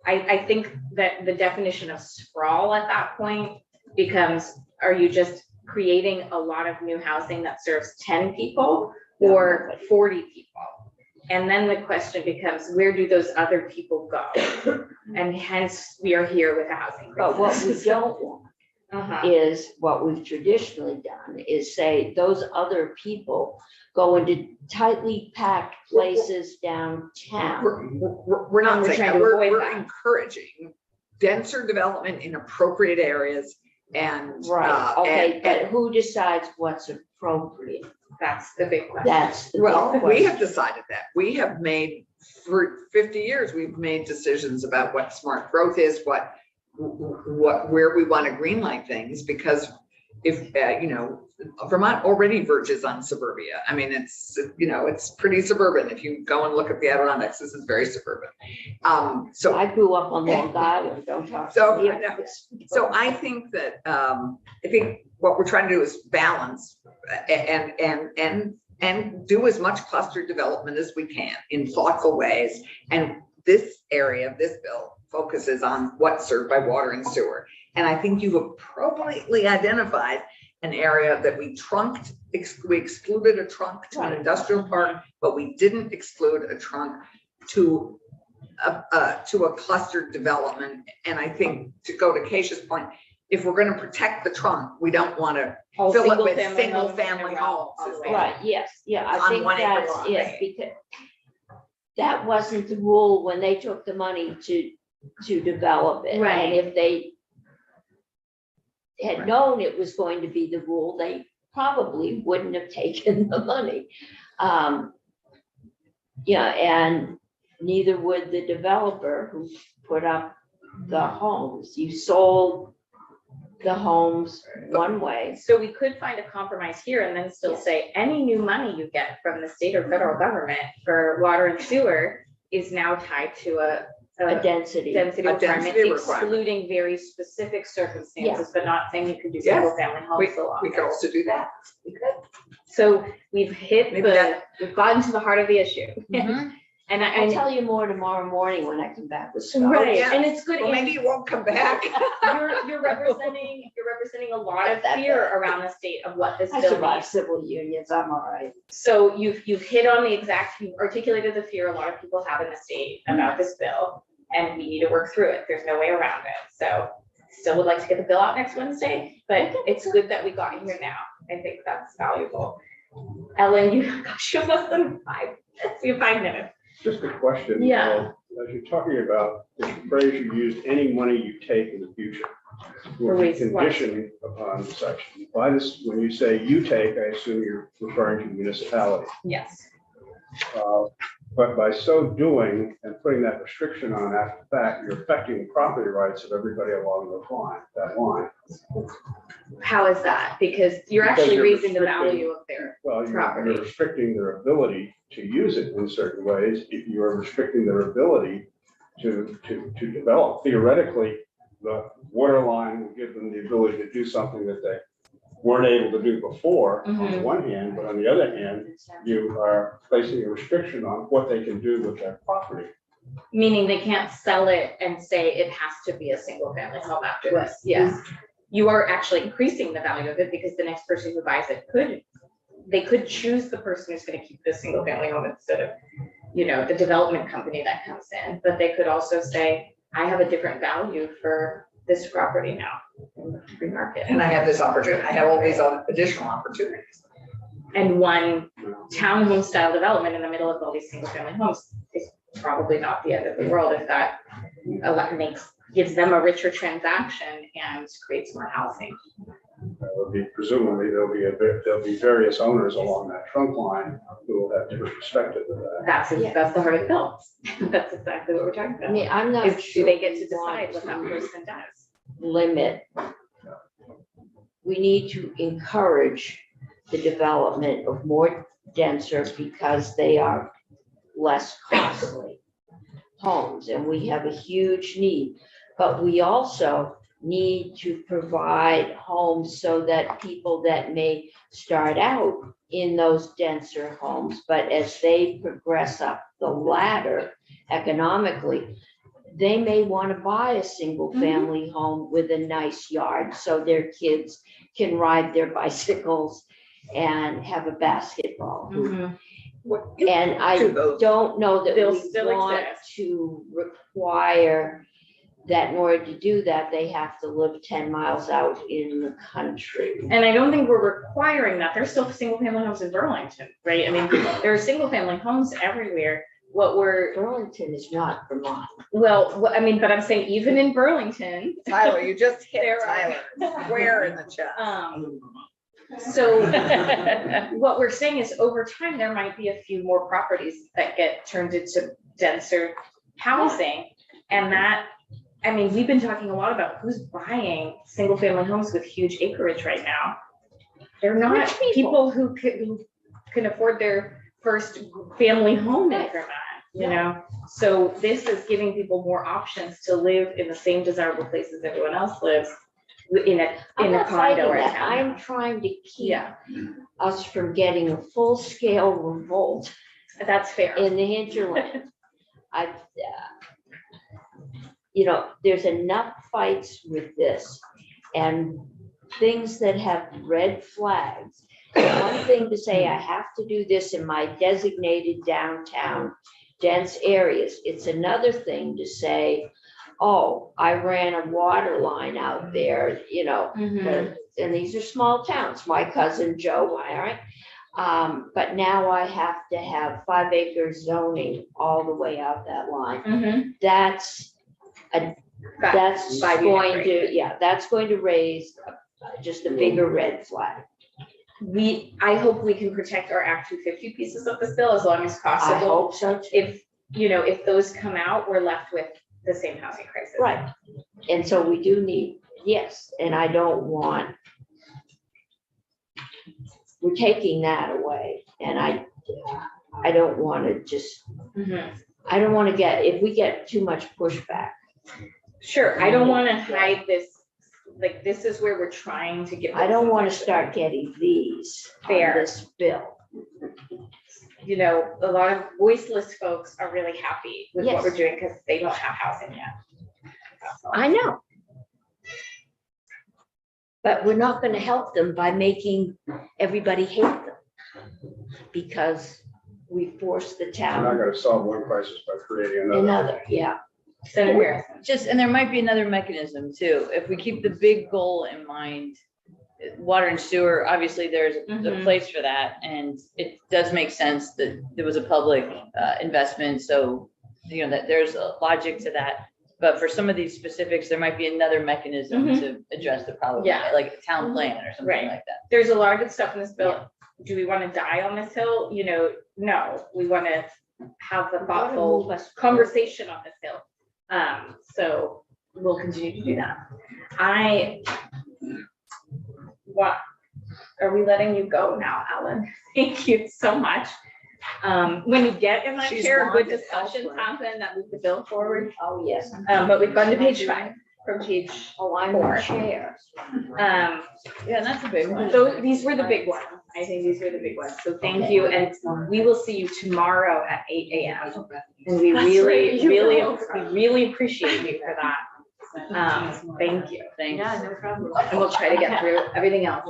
Speaker 3: I think that the definition of sprawl at that point becomes, are you just creating a lot of new housing that serves 10 people or 40 people? And then the question becomes, where do those other people go? And hence we are here with a housing
Speaker 1: but what we
Speaker 3: crisis.
Speaker 1: don't want
Speaker 3: Uh-huh.
Speaker 1: is what we've traditionally done is say those other people go into tightly packed places downtown.
Speaker 2: We're not
Speaker 3: And we're
Speaker 2: saying
Speaker 3: trying
Speaker 2: that,
Speaker 3: to
Speaker 2: we're
Speaker 3: avoid that.
Speaker 2: encouraging denser development in appropriate areas and.
Speaker 1: Right, okay,
Speaker 2: and-
Speaker 1: but who decides what's appropriate?
Speaker 3: That's the big question.
Speaker 1: That's the
Speaker 2: Well,
Speaker 1: big
Speaker 2: we
Speaker 1: question.
Speaker 2: have decided that. We have made, for 50 years, we've made decisions about what smart growth is, where we want to green light things, because if, Vermont already verges on suburbia. I mean, it's pretty suburban. If you go and look at the Adirondacks, this is very suburban. So
Speaker 1: I grew up on Long Island, don't talk.
Speaker 2: So,
Speaker 1: to me.
Speaker 2: I know. So I think that, I think what we're trying to do is balance and do as much cluster development as we can in thoughtful ways. And this area of this bill focuses on what's served by water and sewer. And I think you've appropriately identified an area that we trunked, we excluded a trunk to an industrial park, but we didn't exclude a trunk to a clustered development. And I think, to go to Keisha's point, if we're going to protect the trunk, we don't want to
Speaker 3: All
Speaker 2: fill it with
Speaker 3: single-family
Speaker 2: single
Speaker 3: homes in a
Speaker 2: family
Speaker 3: row
Speaker 2: homes.
Speaker 3: all the way.
Speaker 1: Right, yes, yeah,
Speaker 2: On
Speaker 1: I think
Speaker 2: 1 acre
Speaker 1: that's
Speaker 2: lot,
Speaker 1: it,
Speaker 2: right.
Speaker 1: because that wasn't the rule when they took the money to develop it.
Speaker 3: Right.
Speaker 1: And if they had
Speaker 2: Right.
Speaker 1: known it was going to be the rule, they probably wouldn't have taken the money. Yeah, and neither would the developer who put up the homes. You sold the homes one way.
Speaker 3: So we could find a compromise here and then still say any new money you get from the state or federal government for water and sewer is now tied to a
Speaker 1: Density.
Speaker 3: density
Speaker 2: A
Speaker 3: requirement,
Speaker 2: density requirement.
Speaker 3: excluding very specific circumstances, but not saying you could do
Speaker 2: Yes.
Speaker 3: single family homes along
Speaker 2: We could
Speaker 3: there.
Speaker 2: also do that. We could.
Speaker 3: So we've hit
Speaker 2: Maybe
Speaker 3: we've gotten to the heart of the issue.
Speaker 5: Mhm.
Speaker 3: And
Speaker 1: I'll tell you more tomorrow morning when I come back with stuff.
Speaker 3: right,
Speaker 2: yeah.
Speaker 3: and it's good.
Speaker 2: Well, maybe you won't come back.
Speaker 3: You're representing a lot of fear around the state of what this
Speaker 1: I
Speaker 3: bill
Speaker 1: survived
Speaker 3: means.
Speaker 1: civil unions, I'm all right.
Speaker 3: So you've hit on you've articulated the fear a lot of people have in the state about this bill, and we need to work through it. There's no way around it. So still would like to get the bill out next Wednesday, but it's good that we got here now. I think that's valuable. Ellen, you have less than 5 minutes. You have 5 minutes.
Speaker 6: Just a question.
Speaker 3: Yeah.
Speaker 6: As you're talking about the phrase you used, any money you take in the future will be
Speaker 3: wastewater.
Speaker 6: conditioned upon the section. By this, when you say you take, I assume you're referring to municipality.
Speaker 3: Yes.
Speaker 6: But by so doing and putting that restriction on after the fact, you're affecting the property rights of everybody along that line.
Speaker 3: How is that? Because you're
Speaker 6: Because
Speaker 3: actually
Speaker 6: you're
Speaker 3: raising the
Speaker 6: restricting-
Speaker 3: value of their
Speaker 6: Well, you're
Speaker 3: property.
Speaker 6: restricting their ability to use it in certain ways. If you are restricting their ability to develop, theoretically, the water line will give them the ability to do something that they weren't able to do before, on the
Speaker 3: Mhm.
Speaker 6: one hand, but on the other hand, you are placing a restriction on what they can do with their property.
Speaker 3: Meaning they can't sell it and say it has to be a single family home after this. Yes. You are actually increasing the value of it because the next person who buys it they could choose the person who's going to keep this single family home instead of, the development company that comes in. But they could also say, I have a different value for this property now in the free market.
Speaker 2: And I have this opportunity, I have all these other additional opportunities.
Speaker 3: And one townhome style development in the middle of all these single family homes is probably not the end of the world if that gives them a richer transaction and creates more housing.
Speaker 6: Presumably, there'll be various owners along that trunk line who will have different perspectives of that.
Speaker 3: That's the heart of the bill. That's exactly what we're talking
Speaker 1: I
Speaker 3: about.
Speaker 1: mean, I'm not
Speaker 3: Is do
Speaker 1: sure.
Speaker 3: they get to
Speaker 1: we want
Speaker 3: decide what that
Speaker 1: to
Speaker 3: person does?
Speaker 1: Limit. We need to encourage the development of more denser because they are less costly homes, and we have a huge need. But we also need to provide homes so that people that may start out in those denser homes, but as they progress up the ladder economically, they may want to buy a single family home with a nice yard so their kids can ride their bicycles and have a basketball hoop.
Speaker 3: Mhm.
Speaker 1: And I
Speaker 2: To those.
Speaker 1: don't know that
Speaker 3: They'll
Speaker 1: we
Speaker 3: still
Speaker 1: want
Speaker 3: exist.
Speaker 1: to require that in order to do that, they have to live 10 miles out in the country.
Speaker 3: And I don't think we're requiring that. There's still single family homes in Burlington, right? I mean, there are single family homes everywhere. What we're,
Speaker 1: Burlington is not Vermont.
Speaker 3: well, I mean, but I'm saying even in Burlington,
Speaker 2: Tyler, you just hit
Speaker 3: There are-
Speaker 2: Tyler square in the chest.
Speaker 3: so what we're saying is over time, there might be a few more properties that get turned into denser housing. And that, I mean, we've been talking a lot about who's buying single family homes with huge acreage right now. They're not
Speaker 1: Rich
Speaker 3: people
Speaker 1: people.
Speaker 3: who can afford their first family home in Vermont, you know? So this is giving people more options to live in the same desirable places everyone else lives in a
Speaker 1: I'm not fighting
Speaker 3: condo or a
Speaker 1: that. I'm
Speaker 3: townhouse.
Speaker 1: trying to keep
Speaker 3: Yeah,
Speaker 1: us from getting a full-scale revolt
Speaker 3: that's fair.
Speaker 1: in the hinterland. I, there's enough fights with this and things that have red flags. It's one thing to say, I have to do this in my designated downtown dense areas. It's another thing to say, oh, I ran a water line out there,
Speaker 3: Mhm.
Speaker 1: and these are small towns, my cousin Joe, all right? But now I have to have 5 acre zoning all the way out that line.
Speaker 3: Mhm.
Speaker 1: That's
Speaker 3: That's 5 unit
Speaker 1: going
Speaker 3: rate.
Speaker 1: to, that's going to raise just a bigger red flag.
Speaker 3: I hope we can protect our Act 250 pieces of this bill as long as
Speaker 1: I
Speaker 3: possible.
Speaker 1: hope so too.
Speaker 3: If those come out, we're left with the same housing crisis.
Speaker 1: Right. And so we do need, yes, and I don't want, we're taking that away. And I don't want to just,
Speaker 3: Mhm.
Speaker 1: I don't want to if we get too much pushback.
Speaker 3: Sure, I don't want to hide this, like, this is where we're trying to get.
Speaker 1: I don't want to start getting these on
Speaker 3: Fair.
Speaker 1: this bill.
Speaker 3: A lot of voiceless folks are really happy with what
Speaker 1: Yes.
Speaker 3: we're doing because they don't have housing yet. That's all.
Speaker 1: I know. But we're not going to help them by making everybody hate them. Because we force the
Speaker 6: We're not
Speaker 1: town
Speaker 6: gonna solve one crisis by creating another.
Speaker 1: another, yeah.
Speaker 3: Senator Harrison.
Speaker 5: And there might be another mechanism too. If we keep the big goal in mind, water and sewer, obviously there's a
Speaker 3: Mhm.
Speaker 5: place for that. And it does make sense that there was a public investment. So, that there's a logic to that. But for some of these specifics, there might be another mechanism
Speaker 3: Mhm.
Speaker 5: to address the problem,
Speaker 3: Yeah.
Speaker 5: like a town plan or something
Speaker 3: Right.
Speaker 5: like that.
Speaker 3: There's a lot of good stuff in this bill. Do we want to die on this hill? No, we want to have the thoughtful
Speaker 1: Move us-
Speaker 3: conversation on this hill. So we'll continue to do that. Are we letting you go now, Ellen? Thank you so much. When you get in that
Speaker 2: She's
Speaker 3: chair, good
Speaker 2: wanted
Speaker 3: discussions
Speaker 2: elsewhere.
Speaker 3: happen that move the bill forward.
Speaker 1: Oh, yes.
Speaker 3: But we've gone to page 5 from page,
Speaker 1: Oh, I'm
Speaker 3: Four.
Speaker 1: the chair.
Speaker 3: um,
Speaker 5: Yeah, that's a big one.
Speaker 3: so these were the big ones. I think these were the big ones. So thank you. And we will see you tomorrow at 8 a.m. And we
Speaker 4: That's
Speaker 3: really,
Speaker 4: right, you
Speaker 3: really,
Speaker 4: will.
Speaker 3: we really appreciate you for that. Thank you.
Speaker 5: Thanks.
Speaker 4: no problem.
Speaker 3: And we'll try to get through everything else.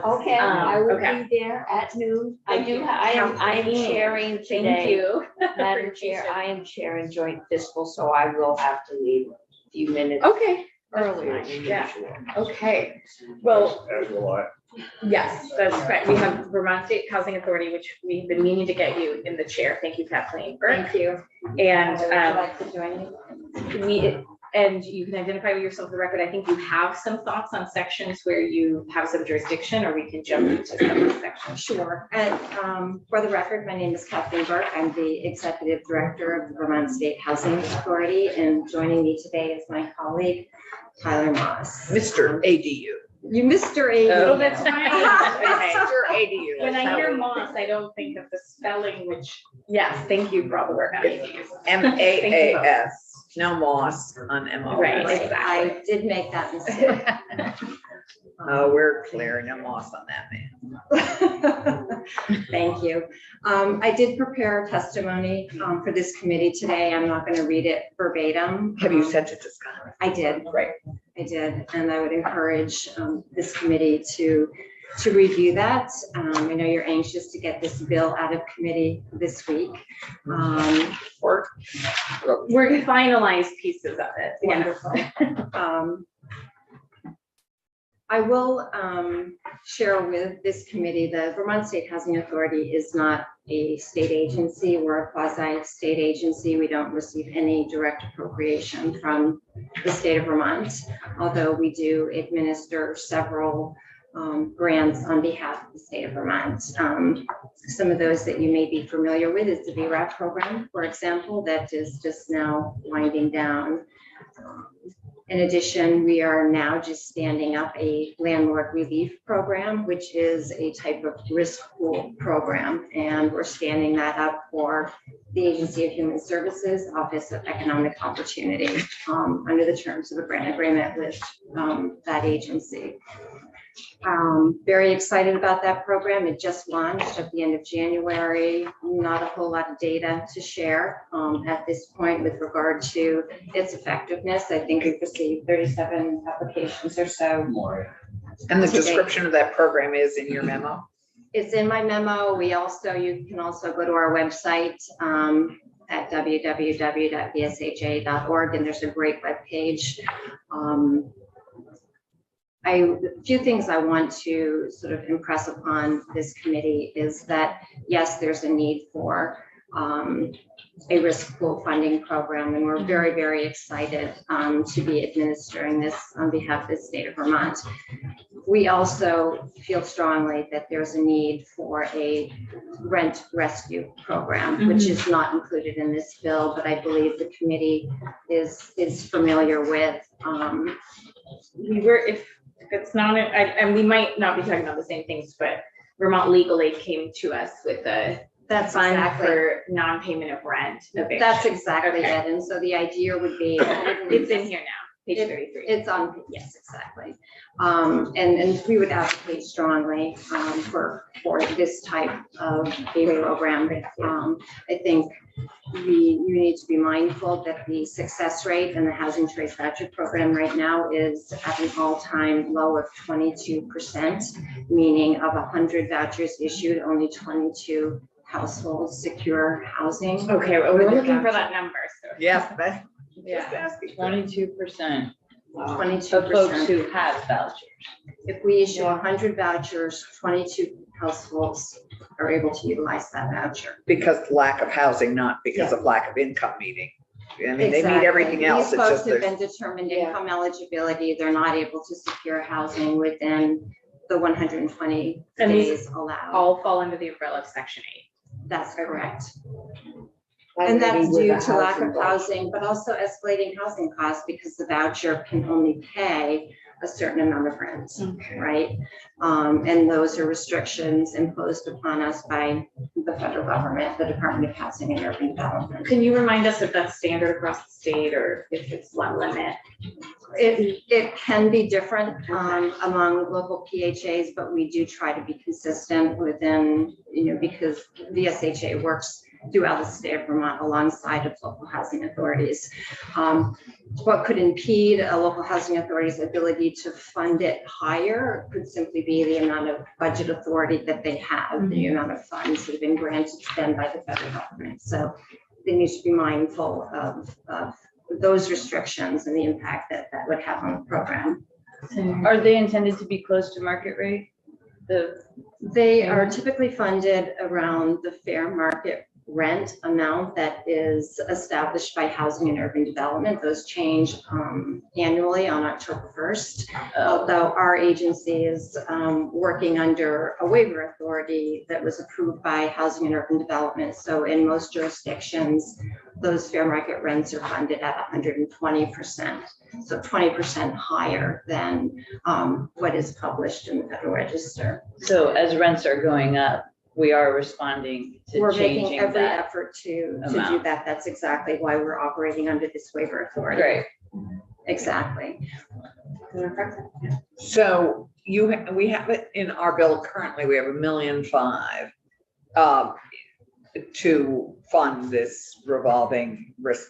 Speaker 1: Okay, I will
Speaker 3: okay.
Speaker 1: be there at noon. I
Speaker 3: Thank
Speaker 1: do,
Speaker 3: you.
Speaker 1: I am chairing
Speaker 3: Thank
Speaker 1: today.
Speaker 3: you.
Speaker 1: Madam Chair, I am chairing joint fiscal, so I will have to leave a few minutes
Speaker 3: Okay,
Speaker 1: earlier than
Speaker 3: Yeah.
Speaker 1: usual.
Speaker 3: okay. Well,
Speaker 6: As will I.
Speaker 3: yes, that's correct. We have Vermont State Housing Authority, which we've been meaning to get you in the chair. Thank you, Kathleen. Thank you. And and you can identify yourself for the record. I think you have some thoughts on sections where you have some jurisdiction, or we can jump into some of the sections.
Speaker 7: Sure. And for the record, my name is Kathleen Burke. I'm the Executive Director of the Vermont State Housing Authority, and joining me today is my colleague, Tyler Moss.
Speaker 2: Mr. ADU.
Speaker 7: You, Mr. A.
Speaker 3: Oh, that's fine. Okay.
Speaker 2: Mr. ADU.
Speaker 3: When I hear Moss, I don't think of the spelling, which, yes, thank you for all the work on these.
Speaker 2: MAAS, no moss on MO.
Speaker 3: Right.
Speaker 7: I did make that mistake.
Speaker 2: Oh, we're clearing a moss on that man.
Speaker 7: Thank you. I did prepare testimony for this committee today. I'm not going to read it verbatim.
Speaker 2: Have you sent it to Scott?
Speaker 7: I did.
Speaker 2: Right.
Speaker 7: I did, and I would encourage this committee to review that. I know you're anxious to get this bill out of committee this week.
Speaker 2: Or
Speaker 3: We're gonna finalize pieces of it.
Speaker 7: Wonderful. I will share with this committee, the Vermont State Housing Authority is not a state agency. We're a quasi-state agency. We don't receive any direct appropriation from the state of Vermont, although we do administer several grants on behalf of the state of Vermont. Some of those that you may be familiar with is the VRAP program, for example, that is just now winding down. In addition, we are now just standing up a landlord relief program, which is a type of risk pool program. And we're standing that up for the Agency of Human Services Office of Economic Opportunity under the terms of a grant agreement with that agency. Very excited about that program. It just launched at the end of January. Not a whole lot of data to share at this point with regard to its effectiveness. I think we've received 37 applications or so.
Speaker 2: And the
Speaker 7: today.
Speaker 2: description of that program is in your memo?
Speaker 7: It's in my memo. You can also go to our website at www.vsha.org, and there's a great webpage. A few things I want to sort of impress upon this committee is that, yes, there's a need for a risk pool funding program, and we're very, very excited to be administering this on behalf of the state of Vermont. We also feel strongly that there's a need for a rent rescue program, which is not included in this bill, but I believe the committee is familiar with.
Speaker 3: We were, if it's not, and we might not be talking about the same things, but Vermont Legal Aid came to us with a
Speaker 7: That's
Speaker 3: fund
Speaker 7: exactly.
Speaker 3: for non-payment of rent eviction.
Speaker 7: That's exactly
Speaker 3: Okay.
Speaker 7: it. And so the idea would be.
Speaker 3: It's in here now, page 33.
Speaker 7: It's on, yes, exactly. And we would advocate strongly for this type of a program. I think you need to be mindful that the success rate in the Housing Choice Voucher Program right now is at an all-time low of 22%, meaning of 100 vouchers issued, only 22 households secure housing.
Speaker 3: Okay, well, we're looking for that number, so.
Speaker 2: Yes, but just
Speaker 3: Yeah.
Speaker 2: asking.
Speaker 5: 22% of folks
Speaker 7: 22%.
Speaker 5: who have vouchers.
Speaker 7: If we issue 100 vouchers, 22 households are able to utilize that voucher.
Speaker 2: Because lack of housing, not because of lack of income meeting. I mean, they meet everything else.
Speaker 7: These
Speaker 2: It's
Speaker 7: folks
Speaker 2: just
Speaker 7: have
Speaker 2: there's,
Speaker 7: been determined income eligibility. They're not able to secure housing within the 120
Speaker 3: And these
Speaker 7: days allowed.
Speaker 3: All fall under the umbrella of Section 8.
Speaker 7: That's correct. And that's due to lack of housing, but also escalating housing costs because the voucher can only pay a certain amount of rent, right? And those are restrictions imposed upon us by the federal government, the Department of Housing and Urban Development.
Speaker 3: Can you remind us if that's standard across the state or if it's one limit?
Speaker 7: It can be different among local PHAs, but we do try to be consistent within, because VSHA works throughout the state of Vermont alongside of local housing authorities. What could impede a local housing authority's ability to fund it higher could simply be the amount of budget authority that they have, the amount of funds that have been granted to them by the federal government. So they need to be mindful of those restrictions and the impact that would have on the program.
Speaker 5: Are they intended to be close to market rate?
Speaker 7: They are typically funded around the fair market rent amount that is established by Housing and Urban Development. Those change annually on October 1st. Although our agency is working under a waiver authority that was approved by Housing and Urban Development. So in most jurisdictions, those fair market rents are funded at 120%. So 20% higher than what is published in the Federal Register.
Speaker 5: So as rents are going up, we are responding to
Speaker 7: We're making
Speaker 5: changing
Speaker 7: every
Speaker 5: that.
Speaker 7: effort to do
Speaker 5: amount.
Speaker 7: that. That's exactly why we're operating under this waiver authority.
Speaker 5: Great.
Speaker 7: Exactly.
Speaker 2: so we have it in our bill currently, we have $1.5 million to fund this revolving risk,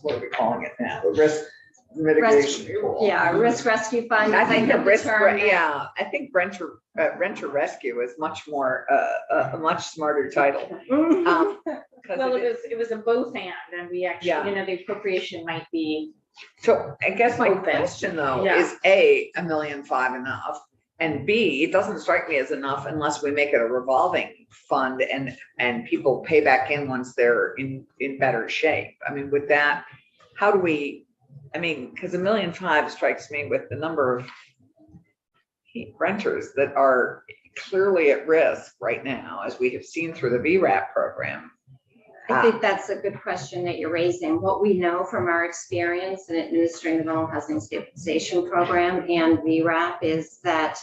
Speaker 2: what are we calling it now? The risk mitigation pool.
Speaker 7: Yeah, risk rescue fund.
Speaker 2: I think the risk,
Speaker 7: term.
Speaker 2: yeah, I think renter rescue is much more, a much smarter title. 'Cause
Speaker 3: Well,
Speaker 2: it is-
Speaker 3: it was a both and we actually,
Speaker 2: Yeah.
Speaker 3: the appropriation might be,
Speaker 2: So I guess my
Speaker 3: Open.
Speaker 2: question though
Speaker 3: Yeah.
Speaker 2: is $1.5 million enough? And B, it doesn't strike me as enough unless we make it a revolving fund and people pay back in once they're in better shape. I mean, with that, how do we, I mean, because $1.5 million strikes me with the number of renters that are clearly at risk right now, as we have seen through the VRAP program.
Speaker 7: I think that's a good question that you're raising. What we know from our experience in administering the Rental Housing Stabilization Program and VRAP is that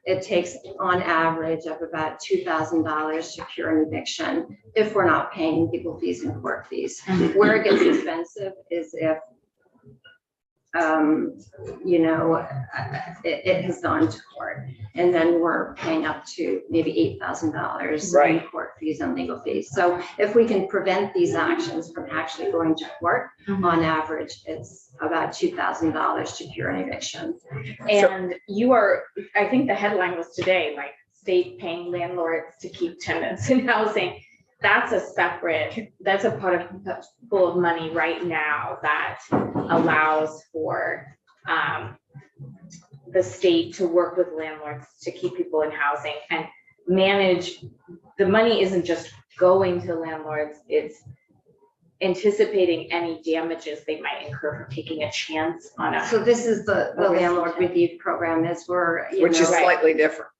Speaker 7: it takes on average of about $2,000 to cure an eviction if we're not paying legal fees and court fees. Where it gets expensive is if it has gone to court, and then we're paying up to maybe $8,000 in
Speaker 2: Right.
Speaker 7: court fees and legal fees. So if we can prevent these actions from actually going to court, on average, it's about $2,000 to cure an eviction.
Speaker 3: and I think the headline was today, like state paying landlords to keep tenants in housing. That's a pot of full of money right now that allows for the state to work with landlords to keep people in housing and manage. The money isn't just going to landlords, it's anticipating any damages they might incur for taking a chance on a.
Speaker 7: So this is the
Speaker 3: Okay.
Speaker 7: landlord relief program is where,
Speaker 2: Which is
Speaker 3: Right.
Speaker 2: slightly different.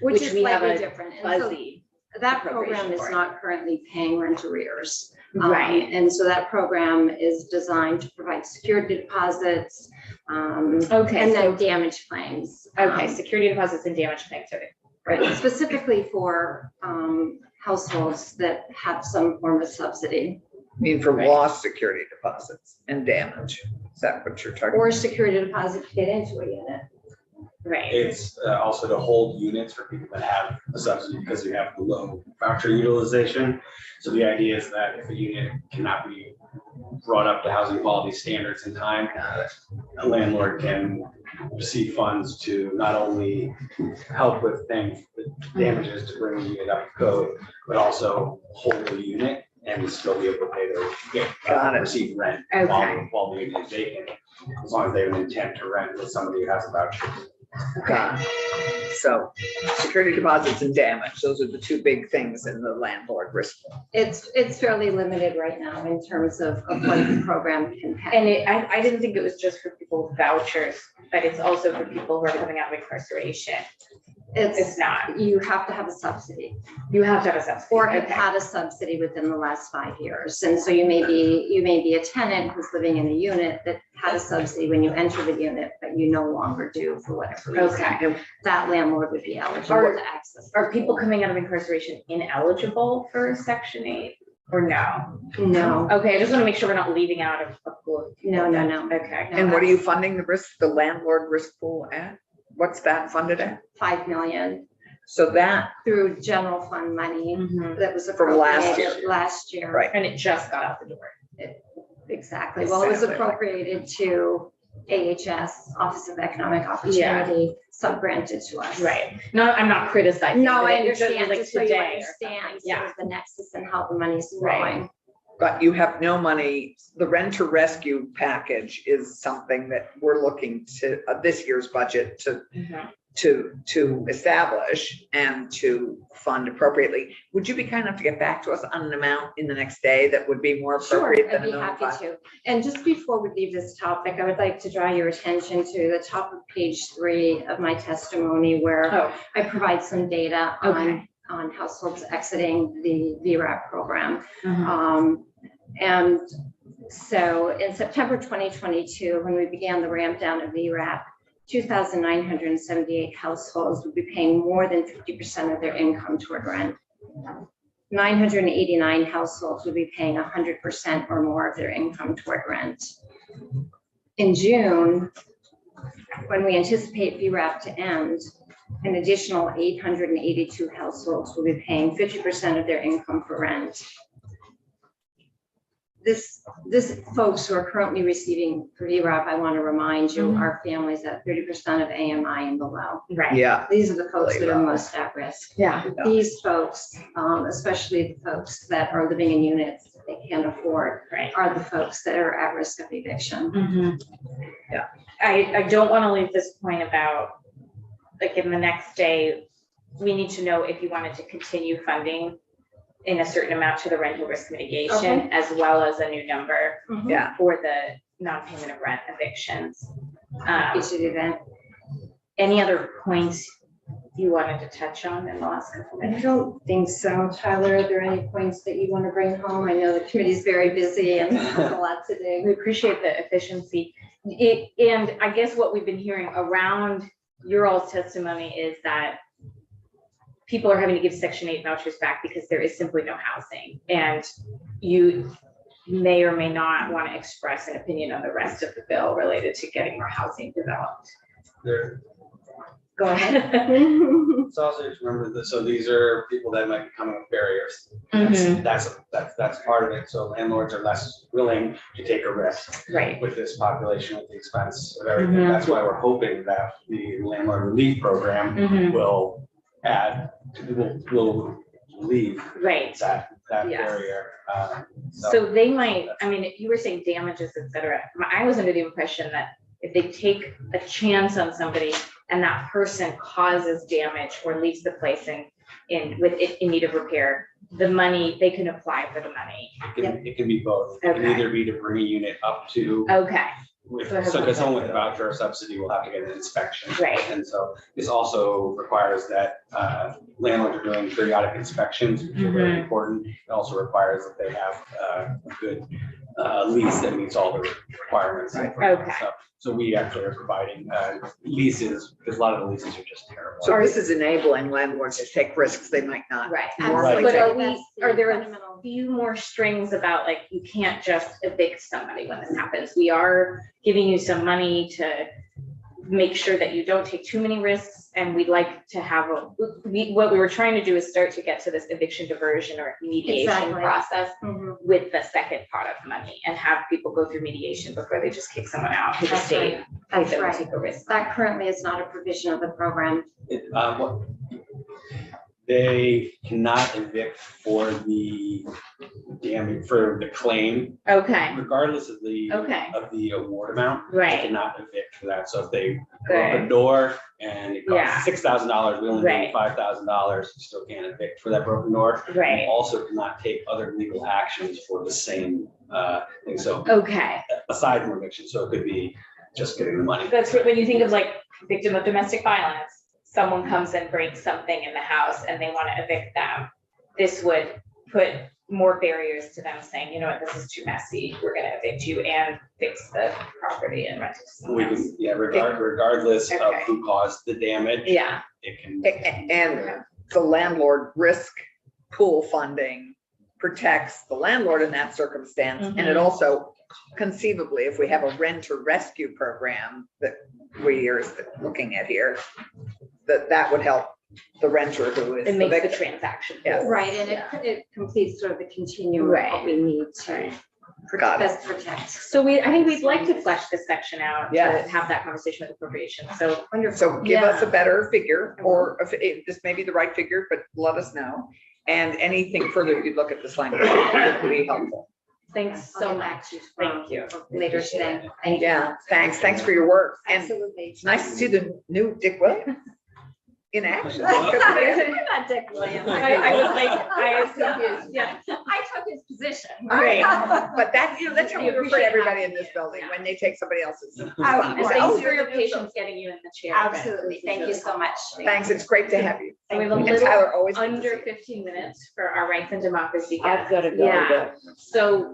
Speaker 7: which
Speaker 3: which
Speaker 7: is
Speaker 3: we have
Speaker 7: slightly
Speaker 3: a
Speaker 7: different. And so
Speaker 3: Fuzzy,
Speaker 7: that program
Speaker 3: appropriation
Speaker 7: is
Speaker 3: for it.
Speaker 7: not currently paying rent arrears.
Speaker 3: right,
Speaker 7: And so that program is designed to provide security deposits,
Speaker 3: okay,
Speaker 7: and
Speaker 3: so,
Speaker 7: then damage claims.
Speaker 3: okay, security deposits and damage claims, okay.
Speaker 7: Right, specifically for households that have some form of subsidy
Speaker 2: I mean, for
Speaker 3: Right.
Speaker 2: lost security deposits and damage. Is that what you're talking
Speaker 7: or
Speaker 2: about?
Speaker 7: security deposit to get into a unit.
Speaker 3: Right,
Speaker 8: It's also to hold units for people that have a subsidy because you have low voucher utilization. So the idea is that if a unit cannot be brought up to housing quality standards in time, a landlord can receive funds to not only help with things, the damages to bring the unit up to code, but also hold the unit and still be able to pay
Speaker 2: Got it.
Speaker 8: receive rent
Speaker 3: Okay.
Speaker 8: while the unit is vacant, as long as they have an intent to rent with somebody who has a voucher.
Speaker 2: Got it. So security deposits and damage, those are the two big things in the landlord risk.
Speaker 7: It's fairly limited right now in terms of what the program can
Speaker 3: and
Speaker 7: pay.
Speaker 3: I didn't think it was just for people with vouchers, but it's also for people who are coming out of incarceration. It's not,
Speaker 7: You have to have a subsidy.
Speaker 3: you have to have a subsidy.
Speaker 7: Or have
Speaker 3: Okay.
Speaker 7: had a subsidy within the last 5 years. And so you may be a tenant who's living in a unit that had a subsidy when you enter the unit, but you no longer do for whatever reason.
Speaker 3: Okay,
Speaker 7: That landlord would be eligible
Speaker 3: Are-
Speaker 7: to access.
Speaker 3: are people coming out of incarceration ineligible for Section 8 or no?
Speaker 7: No,
Speaker 3: Okay, I just want to make sure we're not leaving out of a pool of people.
Speaker 7: no.
Speaker 3: Okay,
Speaker 2: And what are you funding the landlord risk pool at? What's that funded at?
Speaker 7: 5 million
Speaker 2: So that,
Speaker 7: through general fund money
Speaker 3: Mhm.
Speaker 7: that was
Speaker 2: From last
Speaker 7: appropriated last year.
Speaker 2: Right.
Speaker 3: And it just got out the door.
Speaker 7: Exactly. Well, it was
Speaker 2: Exactly.
Speaker 7: appropriated to AHS, Office of Economic Opportunity, sub-granted to us.
Speaker 3: Right, no, I'm not criticizing.
Speaker 7: No,
Speaker 3: but
Speaker 7: I
Speaker 3: it just was
Speaker 7: understand,
Speaker 3: like
Speaker 7: just so you
Speaker 3: today or
Speaker 7: understand,
Speaker 3: something.
Speaker 7: sort
Speaker 3: Yeah,
Speaker 7: of the nexus and how the money's
Speaker 3: Right.
Speaker 7: flowing.
Speaker 2: but you have no money, the renter rescue package is something that we're looking to, this year's budget
Speaker 3: Mhm.
Speaker 2: to establish and to fund appropriately. Would you be kind enough to get back to us on an amount in the next day that would be more
Speaker 7: Sure,
Speaker 2: appropriate
Speaker 7: I'd
Speaker 2: than
Speaker 7: be
Speaker 2: $1.5 million?
Speaker 7: happy to. And just before we leave this topic, I would like to draw your attention to the top of page 3 of my testimony where
Speaker 3: Oh,
Speaker 7: I provide some data
Speaker 3: Okay.
Speaker 7: on households exiting the VRAP program.
Speaker 3: mhm.
Speaker 7: And so in September 2022, when we began the ramp down of VRAP, 2,978 households would be paying more than 50% of their income toward rent. 989 households would be paying 100% or more of their income toward rent. In June, when we anticipate VRAP to end, an additional 882 households will be paying 50% of their income for rent. This folks who are currently receiving VRAP, I want to remind you, are families at 30% of AMI and below.
Speaker 3: Right.
Speaker 2: Yeah.
Speaker 7: These are the folks that are most at risk.
Speaker 3: Yeah.
Speaker 7: These folks, especially the folks that are living in units that they can't afford,
Speaker 3: Right.
Speaker 7: are the folks that are at risk of eviction.
Speaker 2: Yeah.
Speaker 3: I don't want to leave this point about, like, in the next day, we need to know if you wanted to continue funding in a certain amount to the rental risk mitigation,
Speaker 7: Okay.
Speaker 3: as well as a new number
Speaker 2: Yeah.
Speaker 3: for the non-payment of rent evictions.
Speaker 7: Each of the event.
Speaker 3: Any other points you wanted to touch on in the last couple
Speaker 7: I
Speaker 3: minutes?
Speaker 7: don't think so. Tyler, are there any points that you want to bring home? I know the committee's very busy and has a lot to do.
Speaker 3: We appreciate the efficiency. And I guess what we've been hearing around your all's testimony is that people are having to give Section 8 vouchers back because there is simply no housing. And you may or may not want to express an opinion on the rest of the bill related to getting more housing developed.
Speaker 8: There,
Speaker 3: Go ahead.
Speaker 8: it's also just remember that, so these are people that might be coming with barriers.
Speaker 3: Mhm.
Speaker 8: That's part of it. So landlords are less willing to take a risk
Speaker 3: Right.
Speaker 8: with this population, with the expense of everything.
Speaker 3: Mhm.
Speaker 8: That's why we're hoping that the landlord relief program
Speaker 3: Mhm.
Speaker 8: will will relieve
Speaker 3: Right.
Speaker 8: that
Speaker 3: Yes.
Speaker 8: barrier.
Speaker 3: So they might, I mean, if you were saying damages, et cetera, I was under the impression that if they take a chance on somebody and that person causes damage or leaves the place in need of repair, the money, they can apply for the money.
Speaker 8: It can be both. It can
Speaker 3: Okay.
Speaker 8: either be to bring a unit up to,
Speaker 3: Okay,
Speaker 8: so because someone with a voucher or subsidy will have to get an inspection.
Speaker 3: right.
Speaker 8: And so this also requires that landlords are doing periodic inspections, which are very important. It also requires that they have a good lease that meets all the requirements.
Speaker 3: Okay.
Speaker 8: So we actually are providing leases, because a lot of the leases are just terrible.
Speaker 2: So this is enabling landlords to take risks they might not.
Speaker 3: Right.
Speaker 2: normally
Speaker 3: But
Speaker 2: take.
Speaker 3: are there a
Speaker 7: fundamental?
Speaker 3: few more strings about, like, you can't just evict somebody when this happens? We are giving you some money to make sure that you don't take too many risks, and we'd like to have what we were trying to do is start to get to this eviction diversion or mediation
Speaker 7: Exactly.
Speaker 3: process
Speaker 7: Mhm.
Speaker 3: with the second pot of money, and have people go through mediation before they just kick someone out who the
Speaker 7: That's
Speaker 3: state
Speaker 7: That's
Speaker 3: thinks
Speaker 7: right.
Speaker 3: they will take a risk.
Speaker 7: That currently is not a provision of the program.
Speaker 8: They cannot evict for the damage, for the claim,
Speaker 3: Okay,
Speaker 8: regardless of the award amount. They
Speaker 3: right,
Speaker 8: cannot evict for that. So if they broke a
Speaker 3: good,
Speaker 8: door and it
Speaker 3: Yeah.
Speaker 8: costs $6,000, we only
Speaker 3: Right.
Speaker 8: need $5,000, you still can't evict for that broken door. You
Speaker 3: right,
Speaker 8: also cannot take other legal actions for the same thing. So
Speaker 3: okay.
Speaker 8: aside from eviction, so it could be just getting the money.
Speaker 3: That's when you think of, like, victim of domestic violence, someone comes and breaks something in the house and they want to evict them. This would put more barriers to them saying, you know what, this is too messy, we're gonna evict you and fix the property and rent it to
Speaker 8: We
Speaker 3: someone else.
Speaker 8: can, yeah, regardless of
Speaker 3: Okay.
Speaker 8: who caused the damage.
Speaker 3: Yeah,
Speaker 8: It can.
Speaker 2: And the landlord risk pool funding protects the landlord in that circumstance. And it also conceivably, if we have a rent or rescue program that we are looking at here, that would help the renter who is.
Speaker 3: it makes the
Speaker 2: victim.
Speaker 3: transaction.
Speaker 2: Yes.
Speaker 7: Right, and it completes sort of the continuum of what we need to
Speaker 2: Got it.
Speaker 7: best protect.
Speaker 3: So I think we'd like to flesh this section out, to
Speaker 2: Yes.
Speaker 3: have that conversation with appropriation, so.
Speaker 2: So give us a
Speaker 3: Yeah.
Speaker 2: better figure, or if this may be the right figure, but let us know. And anything further you'd look at this language would be helpful.
Speaker 3: Thanks
Speaker 7: I'll
Speaker 3: so
Speaker 7: get
Speaker 3: much.
Speaker 7: back to you
Speaker 3: Thank you.
Speaker 7: later today. Thank you.
Speaker 2: Yeah, thanks for your work. And
Speaker 7: Absolutely.
Speaker 2: it's nice to see the new Dick Williams in action.
Speaker 7: Not Dick Williams.
Speaker 3: I was like, I was confused, yeah.
Speaker 7: I took his position.
Speaker 3: Right.
Speaker 2: But that, that's how we refer to everybody in this building when they take somebody else's.
Speaker 3: And
Speaker 2: spot.
Speaker 3: thanks
Speaker 2: Oh,
Speaker 3: for your patience getting you in the chair.
Speaker 7: Absolutely. Thank you so much.
Speaker 2: Thanks, it's great to have you.
Speaker 3: And we have a
Speaker 2: And
Speaker 3: little
Speaker 2: Tyler, always. good to
Speaker 3: under
Speaker 2: see you.
Speaker 3: 15 minutes for our rights and democracy.
Speaker 1: I've gotta go,
Speaker 3: Yeah, so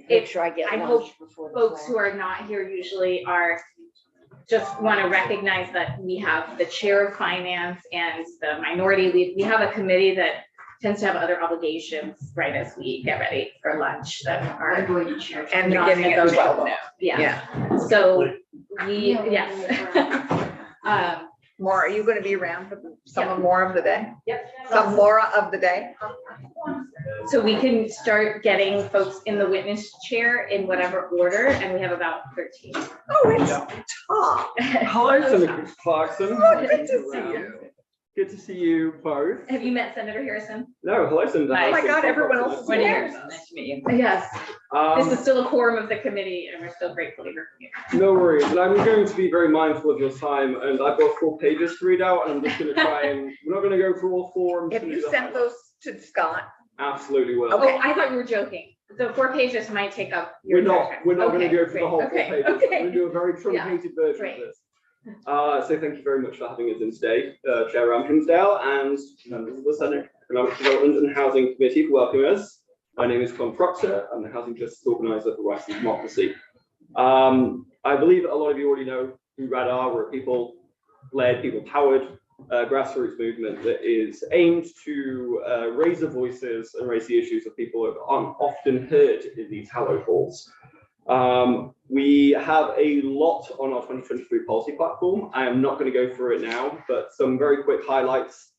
Speaker 1: make sure I get
Speaker 3: I
Speaker 1: lunch before the
Speaker 3: folks who
Speaker 1: flag.
Speaker 3: are not here usually are, just want to recognize that we have the chair of finance and the minority lead. We have a committee that tends to have other obligations right as we get ready for lunch that
Speaker 1: I'm
Speaker 3: are
Speaker 1: going to church.
Speaker 2: And beginning at 12.
Speaker 3: Yeah,
Speaker 2: Yeah,
Speaker 3: so we, yes.
Speaker 2: Maura, are you gonna be around for some more of the day?
Speaker 3: Yep.
Speaker 2: Some more of the day?
Speaker 3: So we can start getting folks in the witness chair in whatever order, and we have about 13.
Speaker 2: Oh, it's Tom.
Speaker 9: Hello, Senator Clarkson.
Speaker 2: Oh, good to see you.
Speaker 9: Good to see you both.
Speaker 3: Have you met Senator Harrison?
Speaker 9: No, hello, Senator.
Speaker 3: Oh my
Speaker 2: God, everyone else is
Speaker 5: Wendy
Speaker 2: Yeah.
Speaker 5: Harrison, nice to meet you.
Speaker 3: Yes. This
Speaker 9: Um,
Speaker 3: is still a quorum of the committee, and we're still grateful to hear from you.
Speaker 9: no worries, and I'm going to be very mindful of your time, and I've got 4 pages to read out, and I'm just gonna try and, we're not gonna go through all 4. I'm just
Speaker 2: Have
Speaker 9: gonna
Speaker 2: you
Speaker 9: do the
Speaker 2: sent
Speaker 9: highlights.
Speaker 2: those to Scott?
Speaker 9: Absolutely will.
Speaker 2: Okay.
Speaker 3: Oh, I thought you were joking. The 4 pages might take up your.
Speaker 9: We're not
Speaker 3: time.
Speaker 9: gonna
Speaker 3: Okay,
Speaker 9: go through
Speaker 3: great.
Speaker 9: the whole 4
Speaker 3: Okay,
Speaker 9: pages. We're
Speaker 3: okay.
Speaker 9: gonna do a very truncated version
Speaker 3: great.
Speaker 9: of this. So thank you very much for having us in today, Chair Ramsdale and members of the Senate Economic Development and Housing Committee for welcoming us. My name is Con Proctor. I'm the Housing Justice Organizer for Rights and Democracy. I believe that a lot of you already know who RADAR, we're a people-led, people-powered grassroots movement that is aimed to raise the voices and raise the issues of people who aren't often heard in these hallowed halls. We have a lot on our 2023 policy platform. I am not going to go through it now, but some very quick highlights.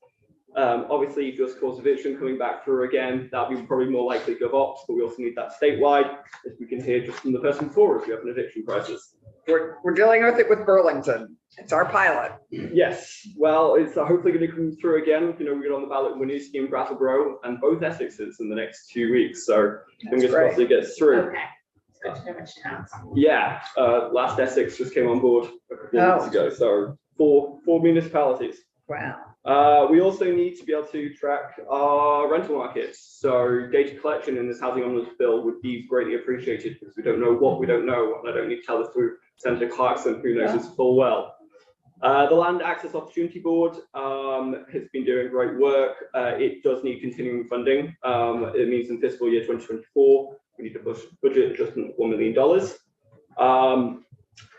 Speaker 9: Obviously, just cause eviction coming back through again, that'll be probably more likely GovOps, but we also need that statewide, as we can hear just from the person before us, we have an eviction crisis.
Speaker 2: We're dealing with it with Burlington. It's our pilot.
Speaker 9: Yes, well, it's hopefully going to come through again. You know, we get on the ballot in Winooski and Brattleboro and both Essexes in the next 2 weeks, so fingers
Speaker 2: great.
Speaker 9: crossed it gets through.
Speaker 3: Okay. It's good to know which towns.
Speaker 9: Yeah, last Essex just came on board a couple of weeks ago, so four municipalities.
Speaker 2: Wow.
Speaker 9: We also need to be able to track our rental markets. So data collection in this housing omnibus bill would be greatly appreciated because we don't know what we don't know. And I don't need to tell this to Senator Clarkson, who knows this full well. The Land Access Opportunity Board has been doing great work. It does need continuing funding. It means in fiscal year 2024, we need to push budget adjustment of $1 million.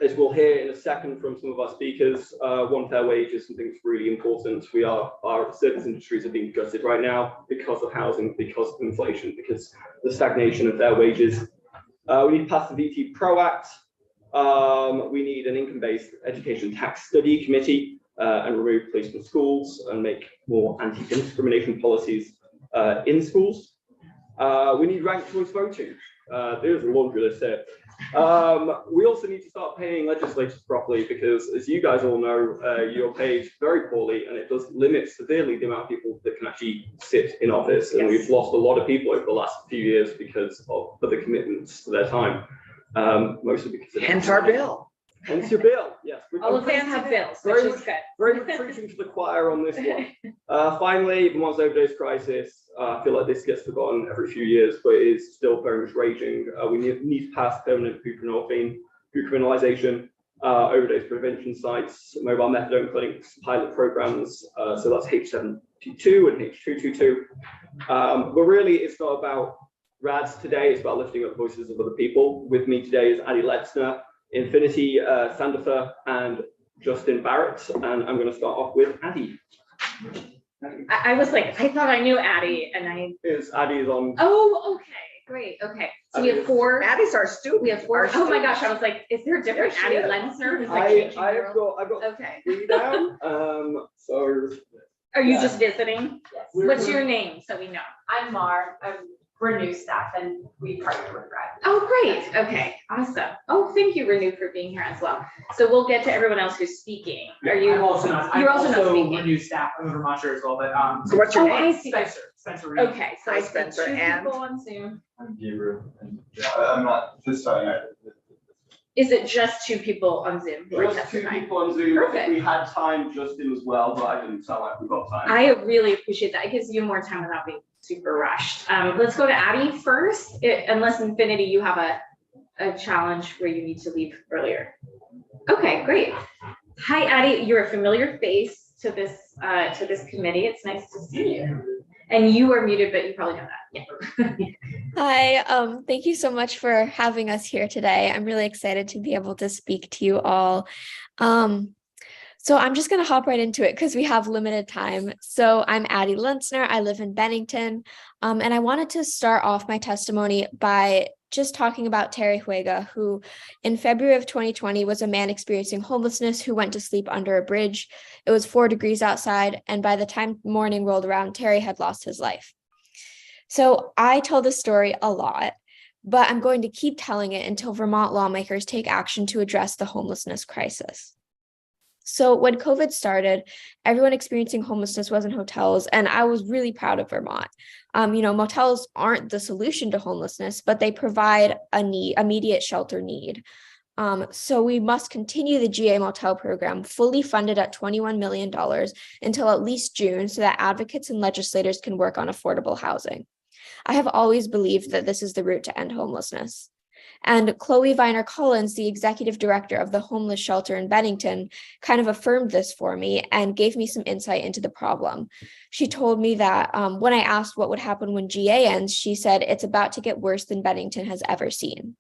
Speaker 9: As we'll hear in a second from some of our speakers, one fair wage is something that's really important. Our service industries are being gutted right now because of housing, because of inflation, because of the stagnation of fair wages. We need to pass the VT Pro Act. We need an income-based education tax study committee and remove police from schools and make more anti-discrimination policies in schools. We need ranked choice voting. There's a laundry list here. We also need to start paying legislators properly because, as you guys all know, you're paid very poorly, and it does limit severely the amount of people that can actually sit in office. And we've lost a lot of people over the last few years because of other commitments to their time, mostly because of
Speaker 2: Hence our bill.
Speaker 9: Hence your bill, yes.
Speaker 3: All of them have bills,
Speaker 9: Very
Speaker 3: which is
Speaker 9: much-
Speaker 3: good.
Speaker 9: Very much preaching to the choir on this one. Finally, the Vermont's overdose crisis. I feel like this gets forgotten every few years, but it is still very much raging. We need to pass permanent buprenorphine decriminalization, overdose prevention sites, mobile methadone clinics, pilot programs. So that's H722 and H222. But really, it's not about RADs today. It's about lifting up voices of other people. With me today is Addie Letzner, Infinity Sandifer, and Justin Barrett. And I'm going to start off with Addie.
Speaker 3: I was like, I thought I knew Addie, and I.
Speaker 9: Addie is on.
Speaker 3: Oh, okay, great, okay. So we have 4.
Speaker 2: Addie's our student.
Speaker 3: We have 4. Oh my gosh, I was like, is there a different
Speaker 2: There she
Speaker 3: Addie
Speaker 2: is.
Speaker 3: Lenzner who's like changing the
Speaker 9: I've
Speaker 3: world?
Speaker 9: got
Speaker 3: Okay.
Speaker 9: 3 down. So
Speaker 3: Are you
Speaker 9: Yeah.
Speaker 3: just visiting?
Speaker 9: we're-
Speaker 3: What's your name, so we know?
Speaker 10: I'm Mar, I'm Renew staff and we partner with RAD.
Speaker 3: Oh, great, okay, awesome. Oh, thank you, Renew, for being here as well. So we'll get to everyone else who's speaking. Are you?
Speaker 10: I'm also not, I'm
Speaker 3: You're also not
Speaker 10: also
Speaker 3: speaking.
Speaker 10: Renew staff, I'm a Vermonter as well, but
Speaker 2: So what's your
Speaker 3: Oh,
Speaker 2: name?
Speaker 3: I see.
Speaker 10: Spencer Renew.
Speaker 3: Okay, so
Speaker 2: Hi,
Speaker 3: I see
Speaker 2: Spencer,
Speaker 3: 2
Speaker 2: and-
Speaker 3: people on Zoom.
Speaker 11: I'm Gabriel, and I'm not this time.
Speaker 3: Is it just 2 people on Zoom who are
Speaker 9: just 2
Speaker 3: testifying?
Speaker 9: people on Zoom.
Speaker 3: Perfect.
Speaker 9: We had time, Justin as well, but I didn't sound like we got time.
Speaker 3: I really appreciate that. It gives you more time without being super rushed. Let's go to Addie first, unless Infinity, you have a challenge where you need to leave earlier. Okay, great. Hi, Addie. You're a familiar face to this committee. It's nice to see you. And you are muted, but you probably know that. Yeah.
Speaker 12: Hi, thank you so much for having us here today. I'm really excited to be able to speak to you all. So I'm just going to hop right into it because we have limited time. So I'm Addie Linsner. I live in Bennington. And I wanted to start off my testimony by just talking about Terry Huega, who in February of 2020 was a man experiencing homelessness who went to sleep under a bridge. It was 4 degrees outside, and by the time morning rolled around, Terry had lost his life. So I tell this story a lot, but I'm going to keep telling it until Vermont lawmakers take action to address the homelessness crisis. So when COVID started, everyone experiencing homelessness was in hotels, and I was really proud of Vermont. Motels aren't the solution to homelessness, but they provide immediate shelter need. So we must continue the GA motel program fully funded at $21 million until at least June so that advocates and legislators can work on affordable housing. I have always believed that this is the route to end homelessness. And Chloe Viner Collins, the executive director of the homeless shelter in Bennington, kind of affirmed this for me and gave me some insight into the problem. She told me that when I asked what would happen when GA ends, she said it's about to get worse than Bennington has ever seen.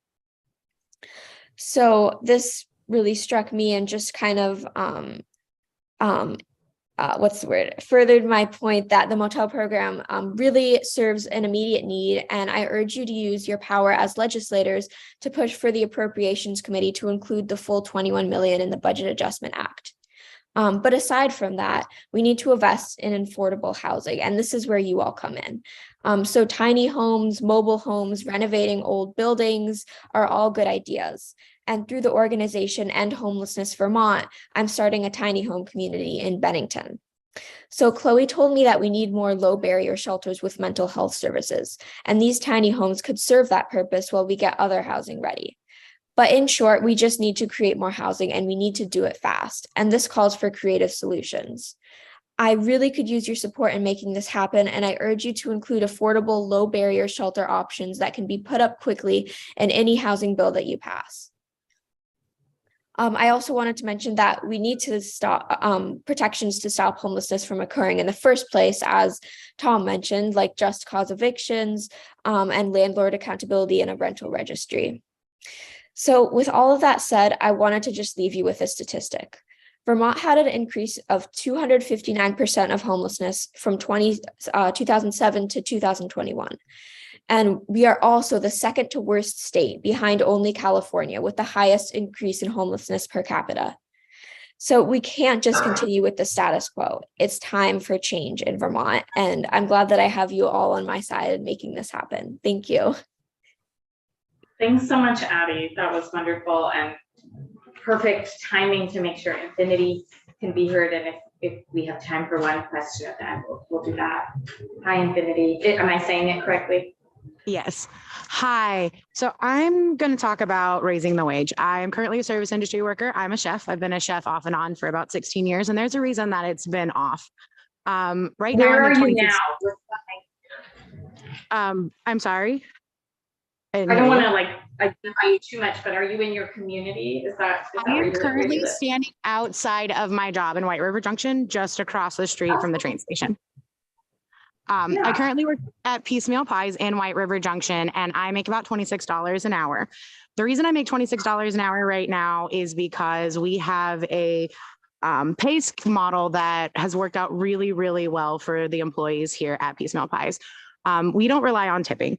Speaker 12: So this really struck me and just kind of furthered my point that the motel program really serves an immediate need, and I urge you to use your power as legislators to push for the Appropriations Committee to include the full $21 million in the Budget Adjustment Act. But aside from that, we need to invest in affordable housing, and this is where you all come in. So tiny homes, mobile homes, renovating old buildings are all good ideas. And through the organization End Homelessness Vermont, I'm starting a tiny home community in Bennington. So Chloe told me that we need more low barrier shelters with mental health services, and these tiny homes could serve that purpose while we get other housing ready. But in short, we just need to create more housing, and we need to do it fast. And this calls for creative solutions. I really could use your support in making this happen, and I urge you to include affordable, low barrier shelter options that can be put up quickly in any housing bill that you pass. I also wanted to mention that we need to stop protections to stop homelessness from occurring in the first place, as Tom mentioned, like just cause evictions and landlord accountability in a rental registry. So with all of that said, I wanted to just leave you with a statistic. Vermont had an increase of 259% of homelessness from 2007 to 2021. And we are also the second to worst state, behind only California, with the highest increase in homelessness per capita. So we can't just continue with the status quo. It's time for change in Vermont. And I'm glad that I have you all on my side in making this happen. Thank you.
Speaker 3: Thanks so much, Addie. That was wonderful and perfect timing to make sure Infinity can be heard. And if we have time for one question at the end, we'll do that. Hi, Infinity. Am I saying it correctly?
Speaker 13: Yes. Hi. So I'm going to talk about raising the wage. I am currently a service industry worker. I'm a chef. I've been a chef off and on for about 16 years, and there's a reason that it's been off. Right now,
Speaker 3: where are you now?
Speaker 13: I'm sorry.
Speaker 3: I don't want to identify you too much, but are you in your community? Is that
Speaker 13: I am currently standing outside of my job in White River Junction, just across the street from the train station. I currently work at Piecemeal Pies in White River Junction, and I make about $26 an hour. The reason I make $26 an hour right now is because we have a pay model that has worked out really, really well for the employees here at Piecemeal Pies. We don't rely on tipping.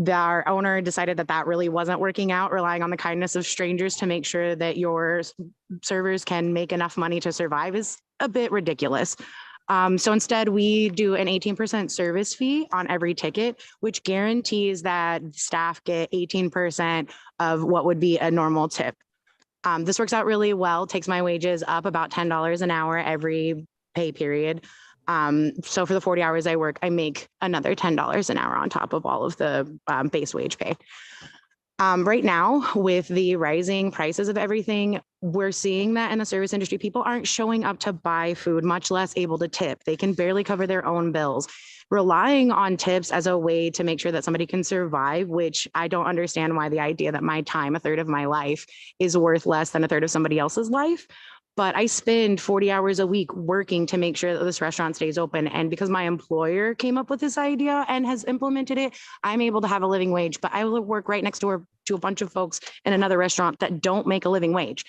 Speaker 13: Our owner decided that that really wasn't working out, relying on the kindness of strangers to make sure that your servers can make enough money to survive is a bit ridiculous. So instead, we do an 18% service fee on every ticket, which guarantees that staff get 18% of what would be a normal tip. This works out really well, takes my wages up about $10 an hour every pay period. So for the 40 hours I work, I make another $10 an hour on top of all of the base wage pay. Right now, with the rising prices of everything, we're seeing that in the service industry, people aren't showing up to buy food, much less able to tip. They can barely cover their own bills. Relying on tips as a way to make sure that somebody can survive, which I don't understand why the idea that my time, a third of my life, is worth less than a third of somebody else's life. But I spend 40 hours a week working to make sure that this restaurant stays open. And because my employer came up with this idea and has implemented it, I'm able to have a living wage. But I will work right next door to a bunch of folks in another restaurant that don't make a living wage.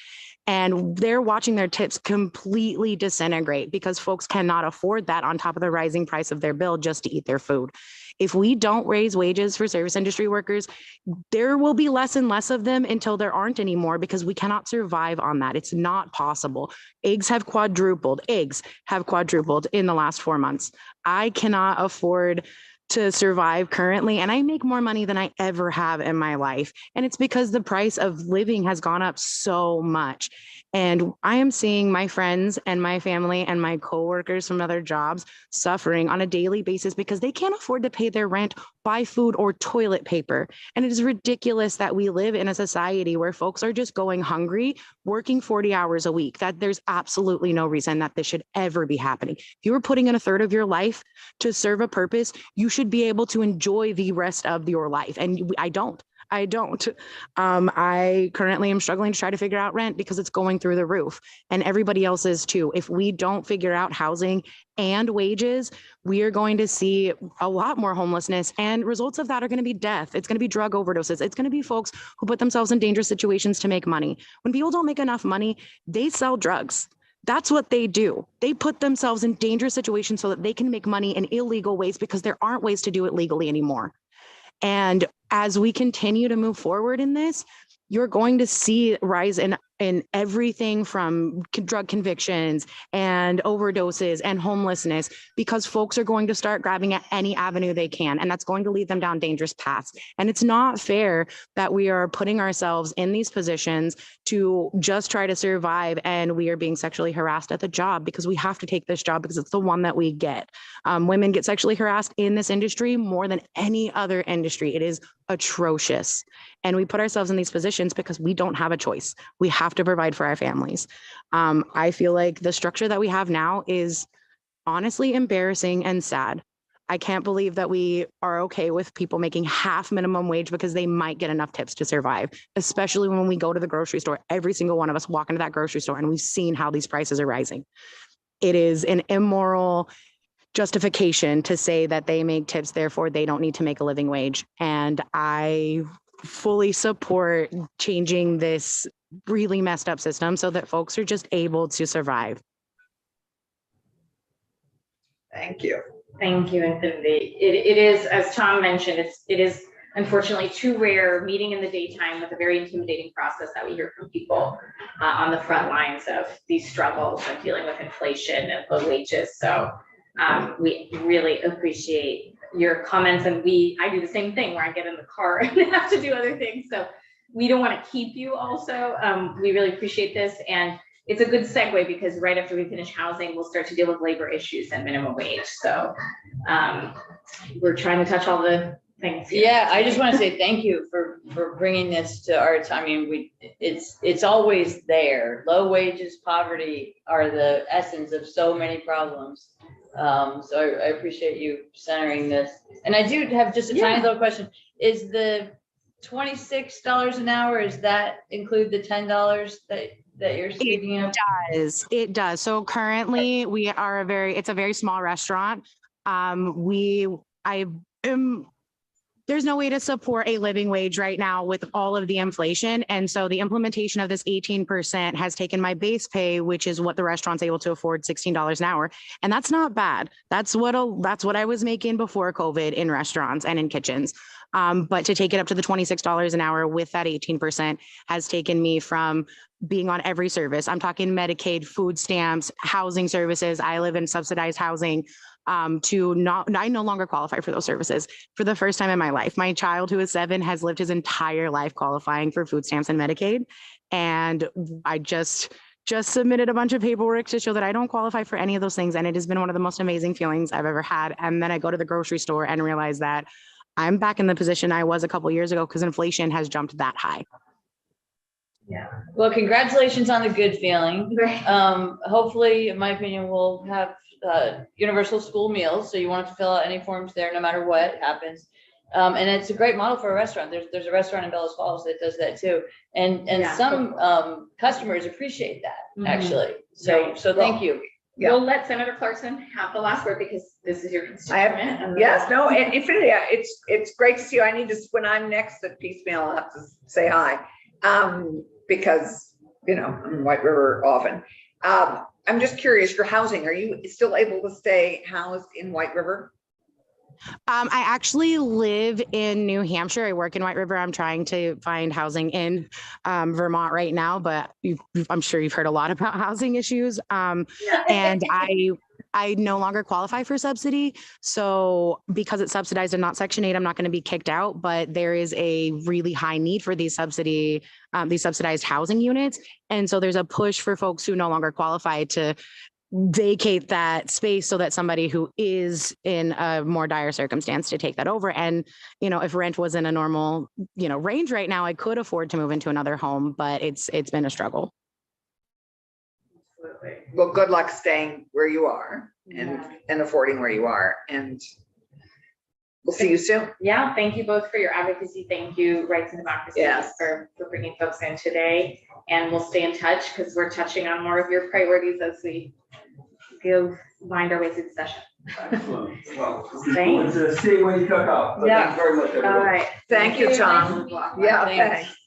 Speaker 13: And they're watching their tips completely disintegrate because folks cannot afford that on top of the rising price of their bill just to eat their food. If we don't raise wages for service industry workers, there will be less and less of them until there aren't anymore because we cannot survive on that. It's not possible. Eggs have quadrupled in the last 4 months. I cannot afford to survive currently, and I make more money than I ever have in my life. And it's because the price of living has gone up so much. And I am seeing my friends and my family and my coworkers from other jobs suffering on a daily basis because they can't afford to pay their rent, buy food, or toilet paper. And it is ridiculous that we live in a society where folks are just going hungry, working 40 hours a week. That there's absolutely no reason that this should ever be happening. If you were putting in a third of your life to serve a purpose, you should be able to enjoy the rest of your life. And I don't. I currently am struggling to try to figure out rent because it's going through the roof, and everybody else is too. If we don't figure out housing and wages, we are going to see a lot more homelessness, and results of that are going to be death. It's going to be drug overdoses. It's going to be folks who put themselves in dangerous situations to make money. When people don't make enough money, they sell drugs. That's what they do. They put themselves in dangerous situations so that they can make money in illegal ways because there aren't ways to do it legally anymore. And as we continue to move forward in this, you're going to see rise in everything from drug convictions and overdoses and homelessness because folks are going to start grabbing at any avenue they can, and that's going to lead them down dangerous paths. And it's not fair that we are putting ourselves in these positions to just try to survive, and we are being sexually harassed at the job because we have to take this job because it's the one that we get. Women get sexually harassed in this industry more than any other industry. It is atrocious. And we put ourselves in these positions because we don't have a choice. We have to provide for our families. I feel like the structure that we have now is honestly embarrassing and sad. I can't believe that we are okay with people making half minimum wage because they might get enough tips to survive, especially when we go to the grocery store. Every single one of us walk into that grocery store and we've seen how these prices are rising. It is an immoral justification to say that they make tips, therefore they don't need to make a living wage. And I fully support changing this really messed up system so that folks are just able to survive.
Speaker 2: Thank you.
Speaker 3: Thank you, Infinity. It is, as Tom mentioned, it is unfortunately too rare meeting in the daytime with a very intimidating process that we hear from people on the front lines of these struggles and dealing with inflation and low wages. So we really appreciate your comments, and I do the same thing where I get in the car and have to do other things. So we don't want to keep you also. We really appreciate this, and it's a good segue because right after we finish housing, we'll start to deal with labor issues and minimum wage. So we're trying to touch all the things here.
Speaker 5: Yeah, I just want to say thank you for bringing this to our time. I mean, it's always there. Low wages, poverty are the essence of so many problems. So I appreciate you centering this. And I do have just a tiny little question. Is the $26 an hour, does that include the $10 that you're speaking of?
Speaker 13: It does. So currently we are it's a very small restaurant. There's no way to support a living wage right now with all of the inflation. And so the implementation of this 18% has taken my base pay, which is what the restaurant's able to afford, $16 an hour. And that's not bad. That's what I was making before COVID in restaurants and in kitchens. But to take it up to the $26 an hour with that 18% has taken me from being on every service. I'm talking Medicaid, food stamps, housing services. I live in subsidized housing. I no longer qualify for those services for the first time in my life. My child, who is 7, has lived his entire life qualifying for food stamps and Medicaid. And I just submitted a bunch of paperwork to show that I don't qualify for any of those things. And it has been one of the most amazing feelings I've ever had. And then I go to the grocery store and realize that I'm back in the position I was a couple of years ago because inflation has jumped that high.
Speaker 5: Yeah. Well, congratulations on the good feeling. Hopefully, in my opinion, we'll have universal school meals. So you won't have to fill out any forms there, no matter what happens. And it's a great model for a restaurant. There's a restaurant in Bellows Falls that does that too. And some customers appreciate that actually. So thank you.
Speaker 3: Yeah. We'll let Senator Clarkson have the last word because this is your constituent.
Speaker 2: Yes, no, and Infinity, it's great to see you. I need to, when I'm next at Piecemeal, I'll have to say hi. Because you know, in White River often. I'm just curious, your housing, are you still able to stay housed in White River?
Speaker 13: I actually live in New Hampshire. I work in White River. I'm trying to find housing in Vermont right now, but I'm sure you've heard a lot about housing issues. And I no longer qualify for subsidy. So because it's subsidized and not Section 8, I'm not going to be kicked out, but there is a really high need for these subsidized housing units. And so there's a push for folks who no longer qualify to vacate that space so that somebody who is in a more dire circumstance to take that over. And, you know, if rent was in a normal, you know, range right now, I could afford to move into another home, but it's been a struggle.
Speaker 2: Well, good luck staying where you are and affording where you are. And we'll see you soon.
Speaker 3: Yeah, thank you both for your advocacy. Thank you, Rights and Democracy,
Speaker 2: Yes.
Speaker 3: for bringing folks in today. And we'll stay in touch because we're touching on more of your priorities as we wind our way through the session.
Speaker 11: Excellent. Well,
Speaker 3: Thanks.
Speaker 11: it's a see when you cook up.
Speaker 3: Yeah.
Speaker 11: Thank you very much, everyone.
Speaker 3: All right.
Speaker 2: Thank you, Tom. Yeah,
Speaker 5: Thanks.
Speaker 2: thanks.